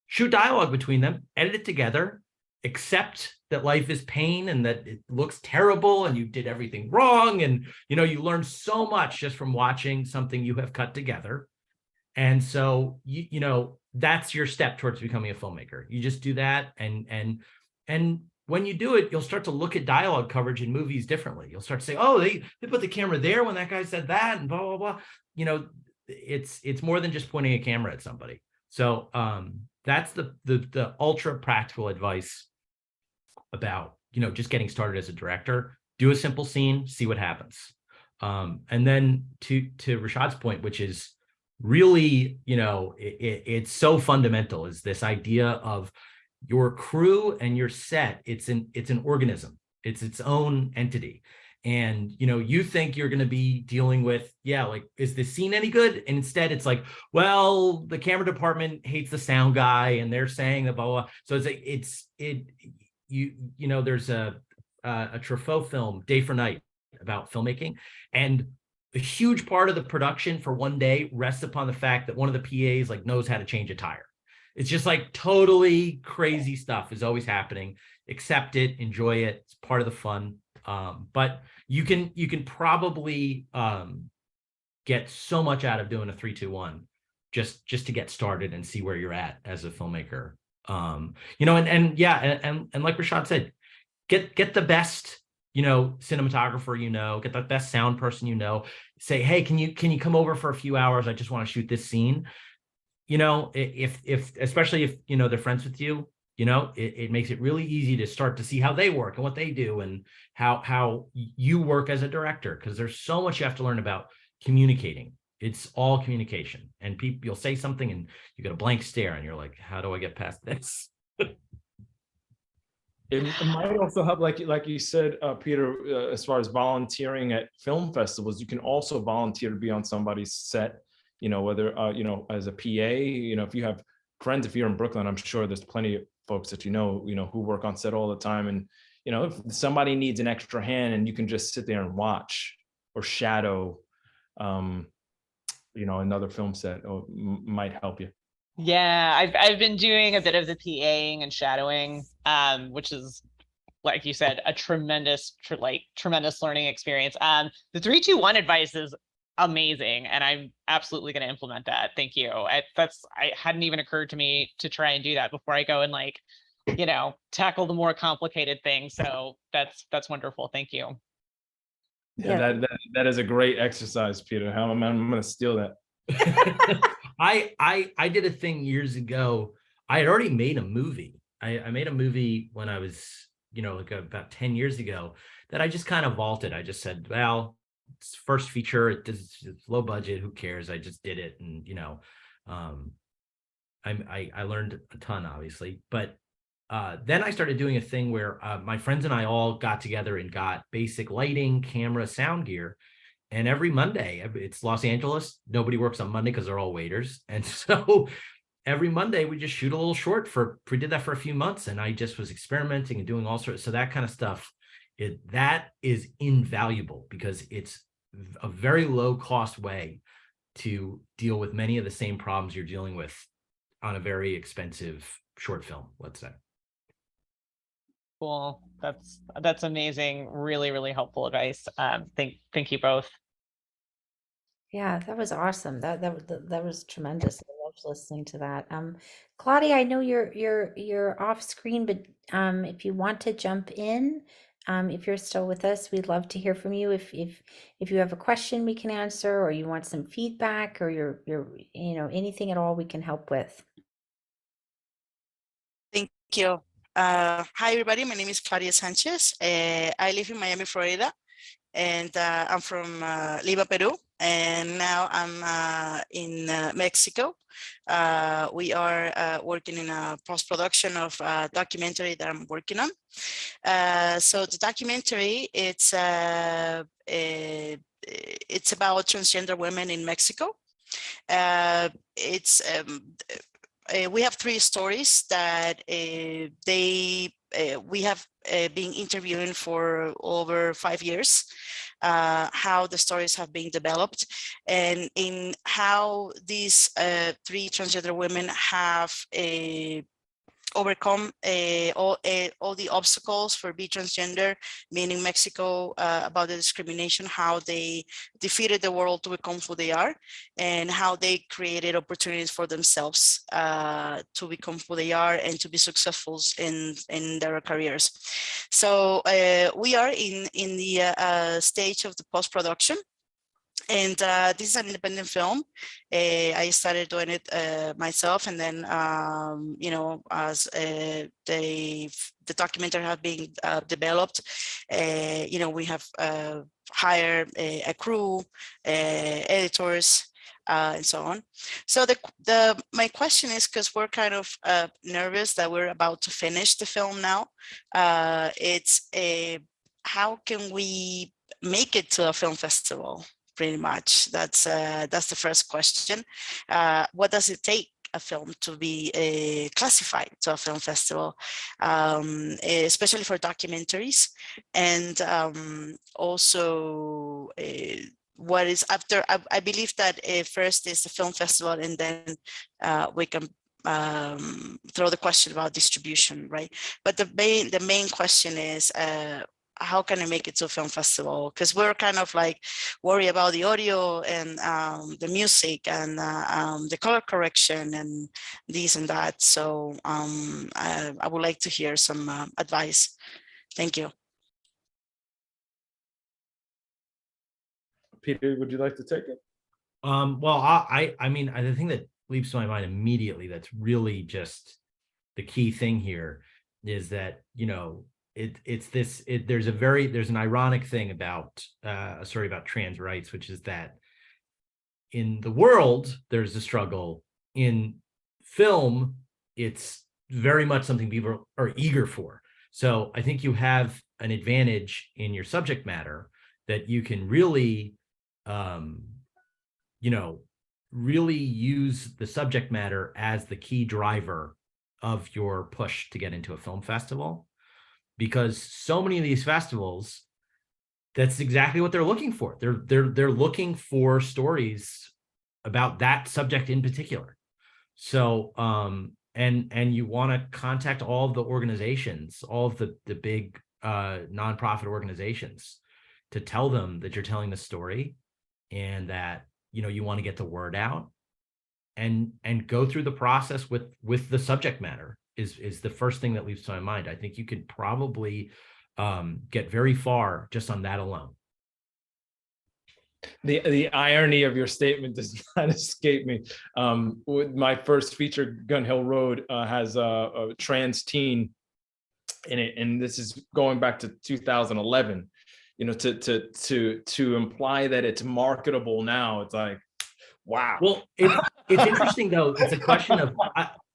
shoot dialogue between them, edit it together, accept that life is pain and that it looks terrible and you did everything wrong. And, you learn so much just from watching something you have cut together. And so, that's your step towards becoming a filmmaker. You just do that. And when you do it, you'll start to look at dialogue coverage in movies differently. You'll start to say, oh, they put the camera there when that guy said that and blah, blah, blah. It's more than just pointing a camera at somebody. So that's the ultra practical advice about, just getting started as a director. Do a simple scene, see what happens. And then to Rashaad's point, which is really, it's so fundamental, is this idea of your crew and your set. It's an organism. It's its own entity. And, you think you're going to be dealing with, like, is this scene any good? And instead it's like, well, the camera department hates the sound guy and they're saying that blah, blah, blah. So there's a Truffaut film, Day for Night, about filmmaking. And a huge part of the production for one day rests upon the fact that one of the PAs like knows how to change a tire. It's just like totally crazy stuff is always happening. Accept it, enjoy it. It's part of the fun. But you can probably get so much out of doing a 3-2-1 just to get started and see where you're at as a filmmaker. And like Rashaad said, get the best cinematographer, get the best sound person, say, hey, can you come over for a few hours? I just want to shoot this scene. If especially if they're friends with you, it makes it really easy to start to see how they work and what they do and how you work as a director, because there's so much you have to learn about communicating. It's all communication, and you'll say something and you get a blank stare and you're like, how do I get past this? It might also help, like you said, Peter, as far as volunteering at film festivals, you can also volunteer to be on somebody's set, whether, as a PA, if you have friends, if you're in Brooklyn, I'm sure there's plenty of folks that who work on set all the time. And, if somebody needs an extra hand and you can just sit there and watch or shadow, another film set, might help you. Yeah, I've been doing a bit of the PAing and shadowing, which is, like you said, a tremendous learning experience. The 3-2-1 advice is amazing, and I'm absolutely going to implement that. Thank you. I hadn't even occurred to me to try and do that before I go and tackle the more complicated things. So that's wonderful. Thank you. Yeah, that is a great exercise, Peter. I'm going to steal that. I did a thing years ago. I had already made a movie. I made a movie when I was, about 10 years ago, that I just kind of vaulted. I just said, well, it's first feature, it's low budget, who cares? I just did it. And, I learned a ton, obviously. But then I started doing a thing where my friends and I all got together and got basic lighting, camera, sound gear. And every Monday, it's Los Angeles. Nobody works on Monday because they're all waiters. And so every Monday we just shoot a little short we did that for a few months. And I just was experimenting and doing all sorts. So that kind of stuff, that is invaluable, because it's a very low cost way to deal with many of the same problems you're dealing with on a very expensive short film, let's say. Cool. That's amazing. Really, really helpful advice. Thank you both. Yeah, that was awesome. That was tremendous. I loved listening to that. Claudia, I know you're off screen, but if you want to jump in, if you're still with us, we'd love to hear from you. If you have a question we can answer, or you want some feedback, or you're anything at all we can help with. Thank you. Hi, everybody. My name is Claudia Sanchez. I live in Miami, Florida, and I'm from Lima, Peru. And now I'm in Mexico. We are working in a post-production of a documentary that I'm working on. So the documentary, it's about transgender women in Mexico. We have 3 stories that we have been interviewing for over 5 years, how the stories have been developed, and in how these 3 transgender women have overcome all the obstacles for being transgender, meaning Mexico, about the discrimination, how they defeated the world to become who they are, and how they created opportunities for themselves to become who they are and to be successful in their careers. So we are in the stage of the post-production. And this is an independent film. I started doing it myself, and then as the documentary have been developed, we have hire a crew, editors, and so on. So my question is, because we're kind of nervous that we're about to finish the film now, it's how can we make it to a film festival? Pretty much, that's the first question. What does it take a film to be classified to a film festival, especially for documentaries, and also what is after? I believe that first is the film festival, and then we can throw the question about distribution, right? But the main question is, how can I make it to a film festival? Because we're kind of like worried about the audio and the music and the color correction and this and that. So I would like to hear some advice. Thank you. Peter, would you like to take it? Well, I mean, the thing that leaps to my mind immediately, that's really just the key thing here, is that, you know, there's an ironic thing about a story about trans rights, which is that in the world, there's a struggle. In film, it's very much something people are eager for. So I think you have an advantage in your subject matter that you can really, you know, really use the subject matter as the key driver of your push to get into a film festival. Because so many of these festivals, that's exactly what they're looking for. They're looking for stories about that subject in particular. So and you want to contact all of the organizations, all of the big nonprofit organizations, to tell them that you're telling the story and that, you know, you want to get the word out, and go through the process with the subject matter is the first thing that leaps to my mind. I think you could probably get very far just on that alone. The irony of your statement does not escape me. With my first feature, Gun Hill Road, has a trans teen in it, and this is going back to 2011. You know, to imply that it's marketable now, it's like, wow. Well, it's interesting though. It's a question of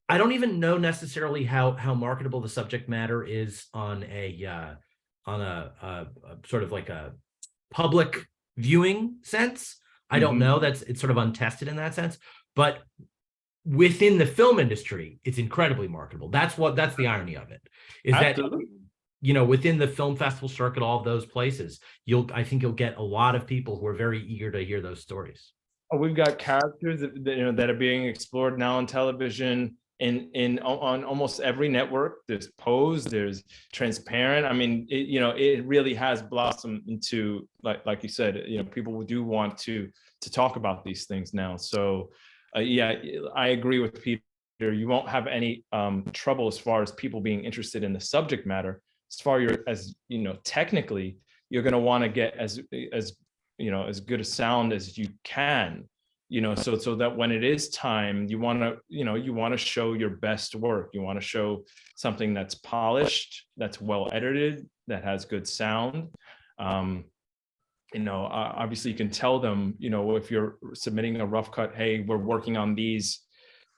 I don't even know necessarily how marketable the subject matter is on a sort of like a public viewing sense. I don't know. It's sort of untested in that sense. But within the film industry, it's incredibly marketable. That's the irony of it, is Absolutely. that, you know, within the film festival circuit, all of those places, I think you'll get a lot of people who are very eager to hear those stories. We've got characters that, you know, that are being explored now on television, on almost every network. There's Pose, there's Transparent. I mean, it really has blossomed into, like you said, you know, people do want to talk about these things now. So yeah, I agree with Peter. You won't have any trouble as far as people being interested in the subject matter. As far as you know, technically, you're going to want to get as you know, as good a sound as you can, you know, so that when it is time, you want to show your best work. You want to show something that's polished, that's well edited, that has good sound. You know, obviously you can tell them, you know, if you're submitting a rough cut, hey, we're working on these,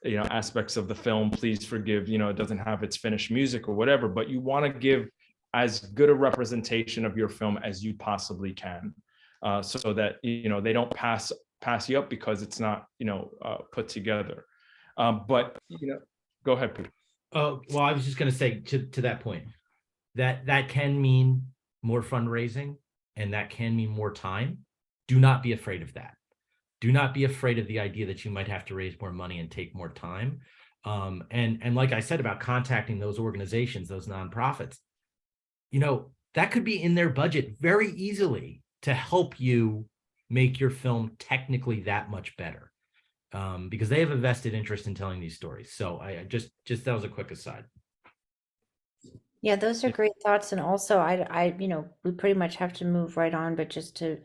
you know, aspects of the film, please forgive, you know, it doesn't have its finished music or whatever, but you want to give as good a representation of your film as you possibly can. So that, you know, they don't pass you up because it's not, you know, put together. But, you know, go ahead, Peter. Oh, well, I was just going to say to that point, that can mean more fundraising, and that can mean more time. Do not be afraid of that. Do not be afraid of the idea that you might have to raise more money and take more time. And like I said about contacting those organizations, those nonprofits, you know, that could be in their budget very easily to help you make your film technically that much better, because they have a vested interest in telling these stories. So I just that was a quick aside. Yeah, those are great thoughts. And also I, you know, we pretty much have to move right on, but just to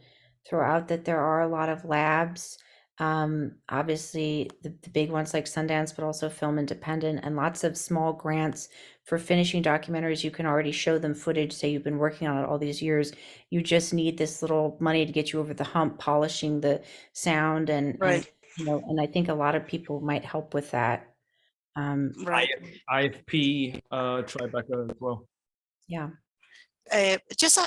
throw out that there are a lot of labs Obviously the big ones like Sundance, but also Film Independent, and lots of small grants for finishing documentaries. You can already show them footage, say you've been working on it all these years. You just need this little money to get you over the hump, polishing the sound and Right, you know, and I think a lot of people might help with that. right. IFP, Tribeca as well. Yeah. Just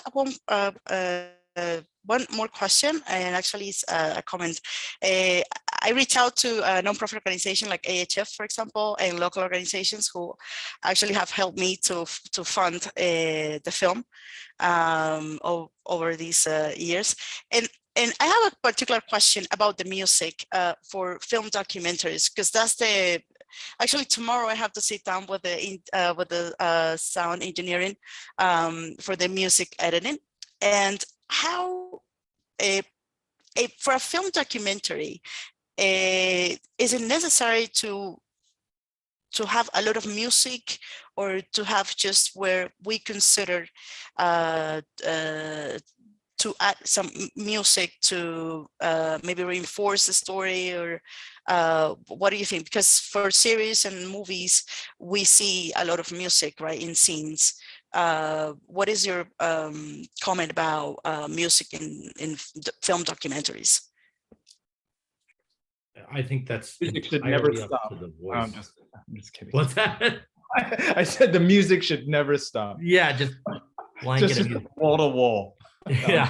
one more question, and actually it's a comment. I reach out to a nonprofit organization like AHF, for example, and local organizations who actually have helped me to fund the film over these years. And I have a particular question about the music for film documentaries, because that's the actually tomorrow I have to sit down with the sound engineering for the music editing, and how for a film documentary, is it necessary to have a lot of music, or to have just where we consider to add some music to maybe reinforce the story, or what do you think? Because for series and movies, we see a lot of music, right, in scenes. What is your comment about music in film documentaries? I think that's Music should never entirely up stop. to the I'm voice. just kidding. What's that? I said the music should never stop. Yeah, just blanket Just of music. wall to wall. Yeah.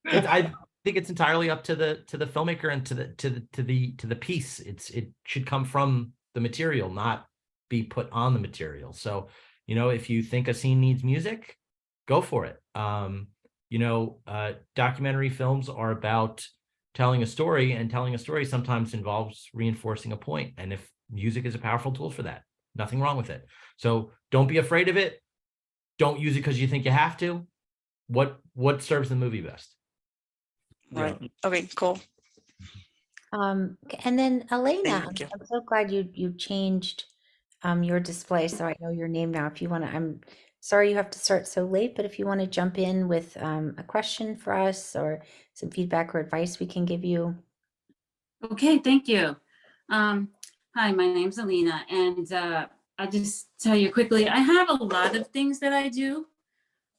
I think it's entirely up to the filmmaker and to the piece. It should come from the material, not be put on the material. So, you know, if you think a scene needs music, go for it. You know, documentary films are about telling a story, and telling a story sometimes involves reinforcing a point. And if music is a powerful tool for that, nothing wrong with it. So don't be afraid of it. Don't use it because you think you have to. What serves the movie best? Right. Okay, cool. And then Elena, Thank you. I'm so glad you changed your display, so I know your name now. If you want to, I'm sorry you have to start so late, but if you want to jump in with a question for us or some feedback or advice we can give you. Okay, thank you. Hi, my name's Alina, and I'll just tell you quickly, I have a lot of things that I do,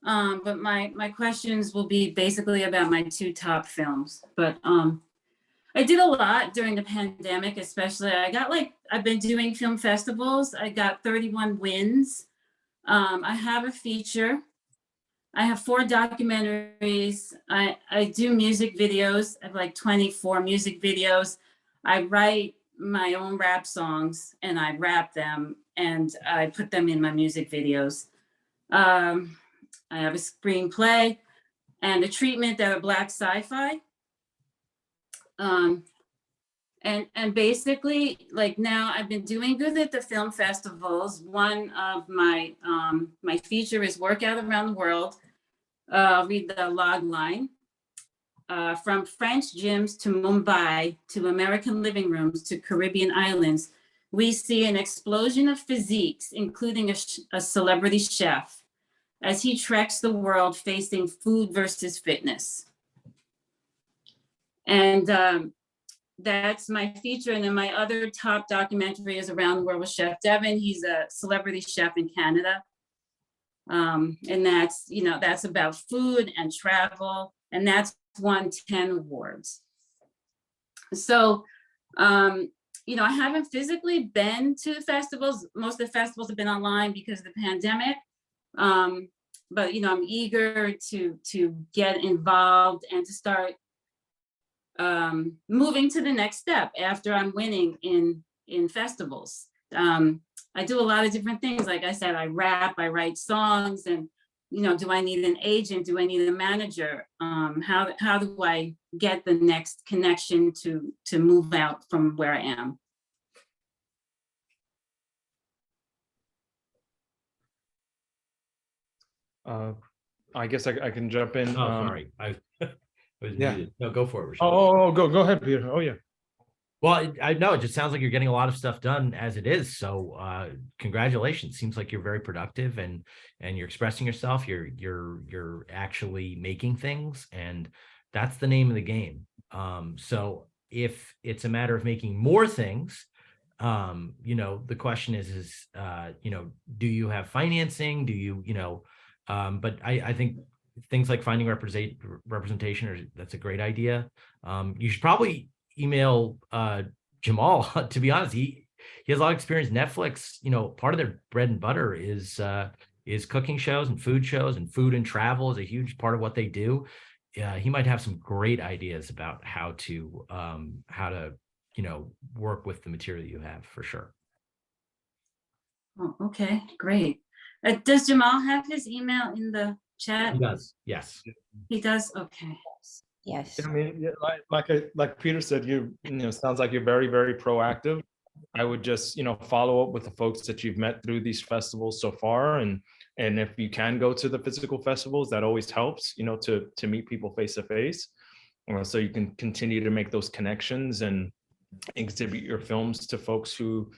but my questions will be basically about my two top films. But I did a lot during the pandemic, especially. I've been doing film festivals. I got 31 wins. I have a feature. I have 4 documentaries. I do music videos. I have like 24 music videos. I write my own rap songs and I rap them and I put them in my music videos. I have a screenplay and a treatment that are Black sci-fi. And basically, like now I've been doing good at the film festivals. One of my my feature is Workout Around the World. Read the log line. From French gyms to Mumbai to American living rooms to Caribbean islands, we see an explosion of physiques, including a celebrity chef, as he treks the world facing food versus fitness. And that's my feature. And then my other top documentary is Around the World with Chef Devin. He's a celebrity chef in Canada. And that's, you know, that's about food and travel, and that's won 10 awards. So, you know, I haven't physically been to the festivals. Most of the festivals have been online because of the pandemic. But, you know, I'm eager to get involved and to start moving to the next step after I'm winning in festivals. I do a lot of different things. Like I said, I rap, I write songs, and, you know, do I need an agent? Do I need a manager? How do I get the next connection to move out from where I am? I guess I can jump in. Oh, sorry. I was muted. No, go for it, Rashaad. Oh, go ahead, Peter. Oh, yeah. Well, I know it just sounds like you're getting a lot of stuff done as it is. So congratulations. Seems like you're very productive and you're expressing yourself. You're actually making things, and that's the name of the game. So, if it's a matter of making more things, the question is, do you have financing? Do you, but I think things like finding representation, that's a great idea. You should probably email Jhamal. To be honest, he has a lot of experience. Netflix, part of their bread and butter is cooking shows and food and travel is a huge part of what they do. He might have some great ideas about how to work with the material you have, for sure. Oh, okay, great. Does Jhamal have his email in the chat? He does, yes. He does, okay. Yes. I mean, yeah, like Peter said, sounds like you're very, very proactive. I would just, follow up with the folks that you've met through these festivals so far. And if you can go to the physical festivals, that always helps, to meet people face to face. So you can continue to make those connections and exhibit your films to folks who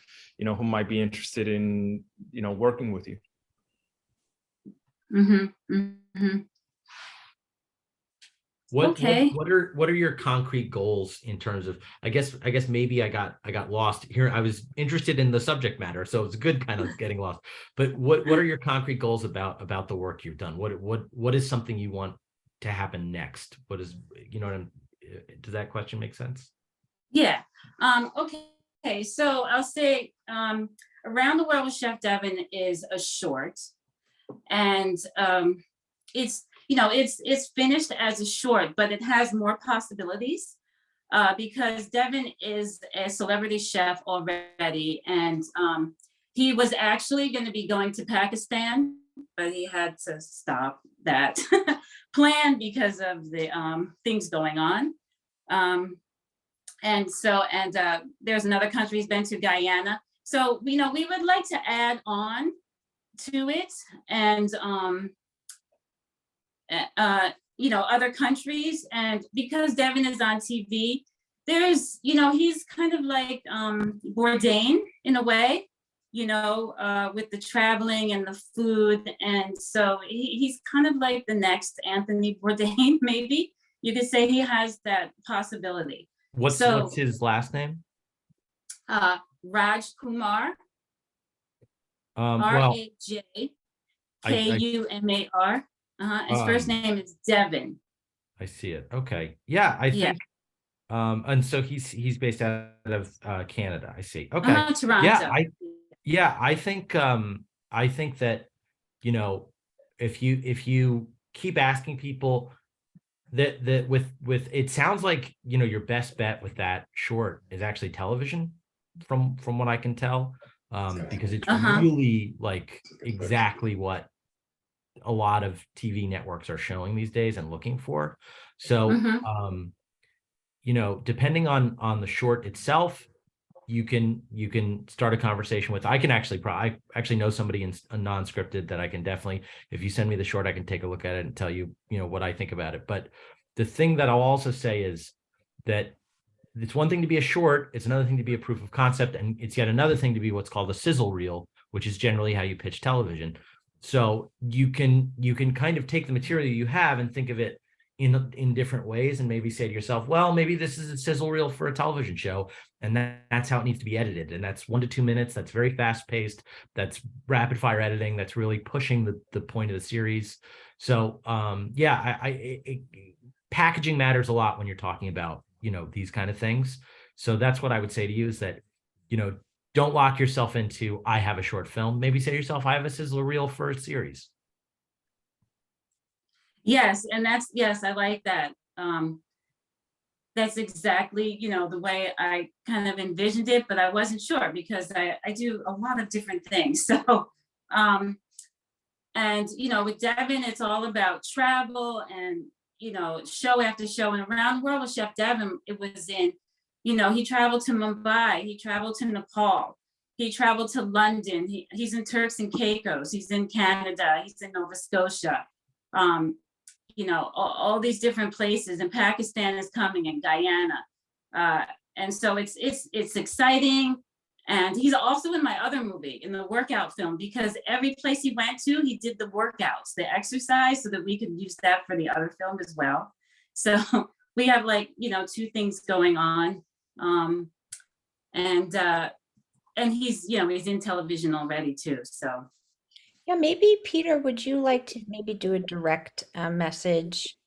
might be interested in, working with you. Mm-hmm, mm-hmm. What are your concrete goals in terms of, I guess maybe I got lost here. I was interested in the subject matter, so it's good kind of getting lost. But what are your concrete goals about the work you've done? What is something you want to happen next? What is, does that question make sense? Yeah. Okay. So I'll say Around the World with Chef Devin is a short, and it's finished as a short, but it has more possibilities because Devin is a celebrity chef already, and he was actually going to be going to Pakistan, but he had to stop that plan because of the things going on. And there's another country he's been to, Guyana. So, we would like to add on to it, and other countries. And because Devin is on TV, there's, he's kind of like Bourdain in a way, with the traveling and the food. And so he's kind of like the next Anthony Bourdain, maybe. You could say he has that possibility. What's his last name? Raj Kumar. RAJKUMAR. His first name is Devin. I see it. Okay. Yeah, I think. And so he's based out of Canada. I see. Okay. Toronto. I think that, if you keep asking people that with it sounds like, your best bet with that short is actually television from what I can tell, because it's really like exactly what a lot of TV networks are showing these days and looking for. So, depending on the short itself, you can start a conversation with. I can I actually know somebody in a non-scripted that I can definitely, if you send me the short, I can take a look at it and tell you, what I think about it. But the thing that I'll also say is that it's one thing to be a short, it's another thing to be a proof of concept, and it's yet another thing to be what's called a sizzle reel, which is generally how you pitch television. So you can kind of take the material you have and think of it in different ways, and maybe say to yourself, well, maybe this is a sizzle reel for a television show, and that's how it needs to be edited. And that's 1 to 2 minutes. That's very fast paced. That's rapid fire editing. That's really pushing the point of the series. So packaging matters a lot when you're talking about, these kind of things. So that's what I would say to you is that, don't lock yourself into, I have a short film. Maybe say to yourself, I have a sizzle reel for a series. Yes, and I like that. That's exactly, the way I kind of envisioned it, but I wasn't sure because I do a lot of different things. So, and, with Devin, it's all about travel and, show after show. And Around the World with Chef Devin, it was in, he traveled to Mumbai, he traveled to Nepal, he traveled to London, he's in Turks and Caicos, he's in Canada, he's in Nova Scotia. All these different places, and Pakistan is coming, and Guyana. And so it's exciting. And he's also in my other movie, in the workout film, because every place he went to, he did the workouts, the exercise, so that we could use that for the other film as well. So we have like, you know, 2 things going on. And he's, you know, he's in television already too. So Yeah, maybe Peter, would you like to maybe do a direct message?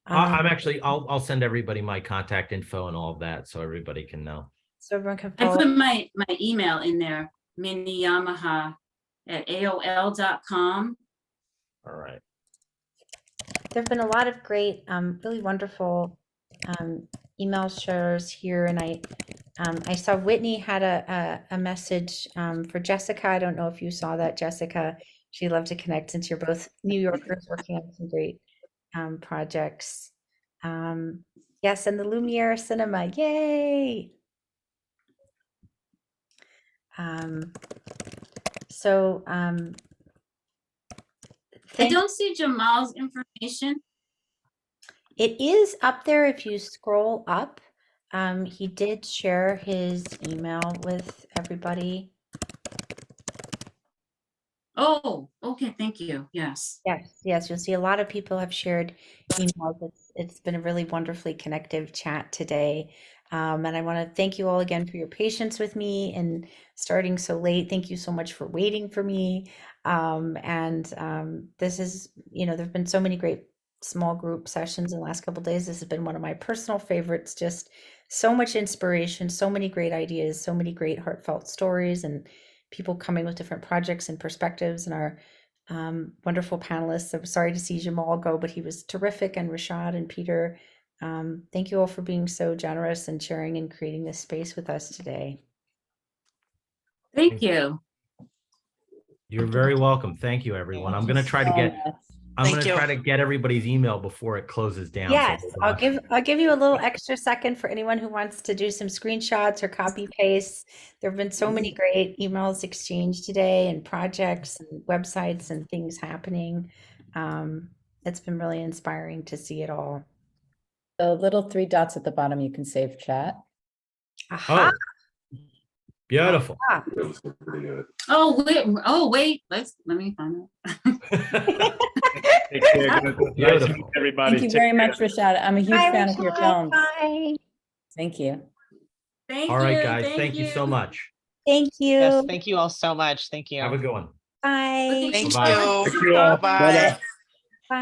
I'm actually, I'll send everybody my contact info and all of that so everybody can know. So everyone can I follow. put my email in there, miniyamaha@aol.com. All right. There have been a lot of great, really wonderful email shares here, and I saw Whitney had a message for Jessica. I don't know if you saw that, Jessica. She'd love to connect since you're both New Yorkers working on some great projects. Yes, and the Lumière Cinema, yay! I don't see Jhamal's information. It is up there if you scroll up. He did share his email with everybody. Oh, okay, thank you. Yes. Yes, you'll see a lot of people have shared emails. It's been a really wonderfully connective chat today. And I want to thank you all again for your patience with me and starting so late. Thank you so much for waiting for me. This is, you know, there've been so many great small group sessions in the last couple of days. This has been one of my personal favorites. Just so much inspiration, so many great ideas, so many great heartfelt stories, and people coming with different projects and perspectives, and our wonderful panelists. I'm sorry to see Jhamal go, but he was terrific, and Rashaad and Peter. Thank you all for being so generous and sharing and creating this space with us today. Thank you. You're very welcome. Thank you, everyone. I'm going to try to get everybody's email before it closes down. Yes, So I'll give you a little extra second for anyone who wants to do some screenshots or copy paste. There have been so many great emails exchanged today, and projects and websites and things happening. It's been really inspiring to see it all. The little 3 dots at the bottom, you can save chat. Aha. Oh, beautiful. Aha. Oh wait, let me find it. Take care. Nice to meet everybody. Thank you very much, Rashaad. I'm a huge fan of your Rashaad. film. Bye. Thank you. Thank All right, you. guys. Thank you so much. Thank you. Yes, thank you all so much. Thank you. Have a good one. Bye. Thank Bye-bye. you. Thank you all. Bye.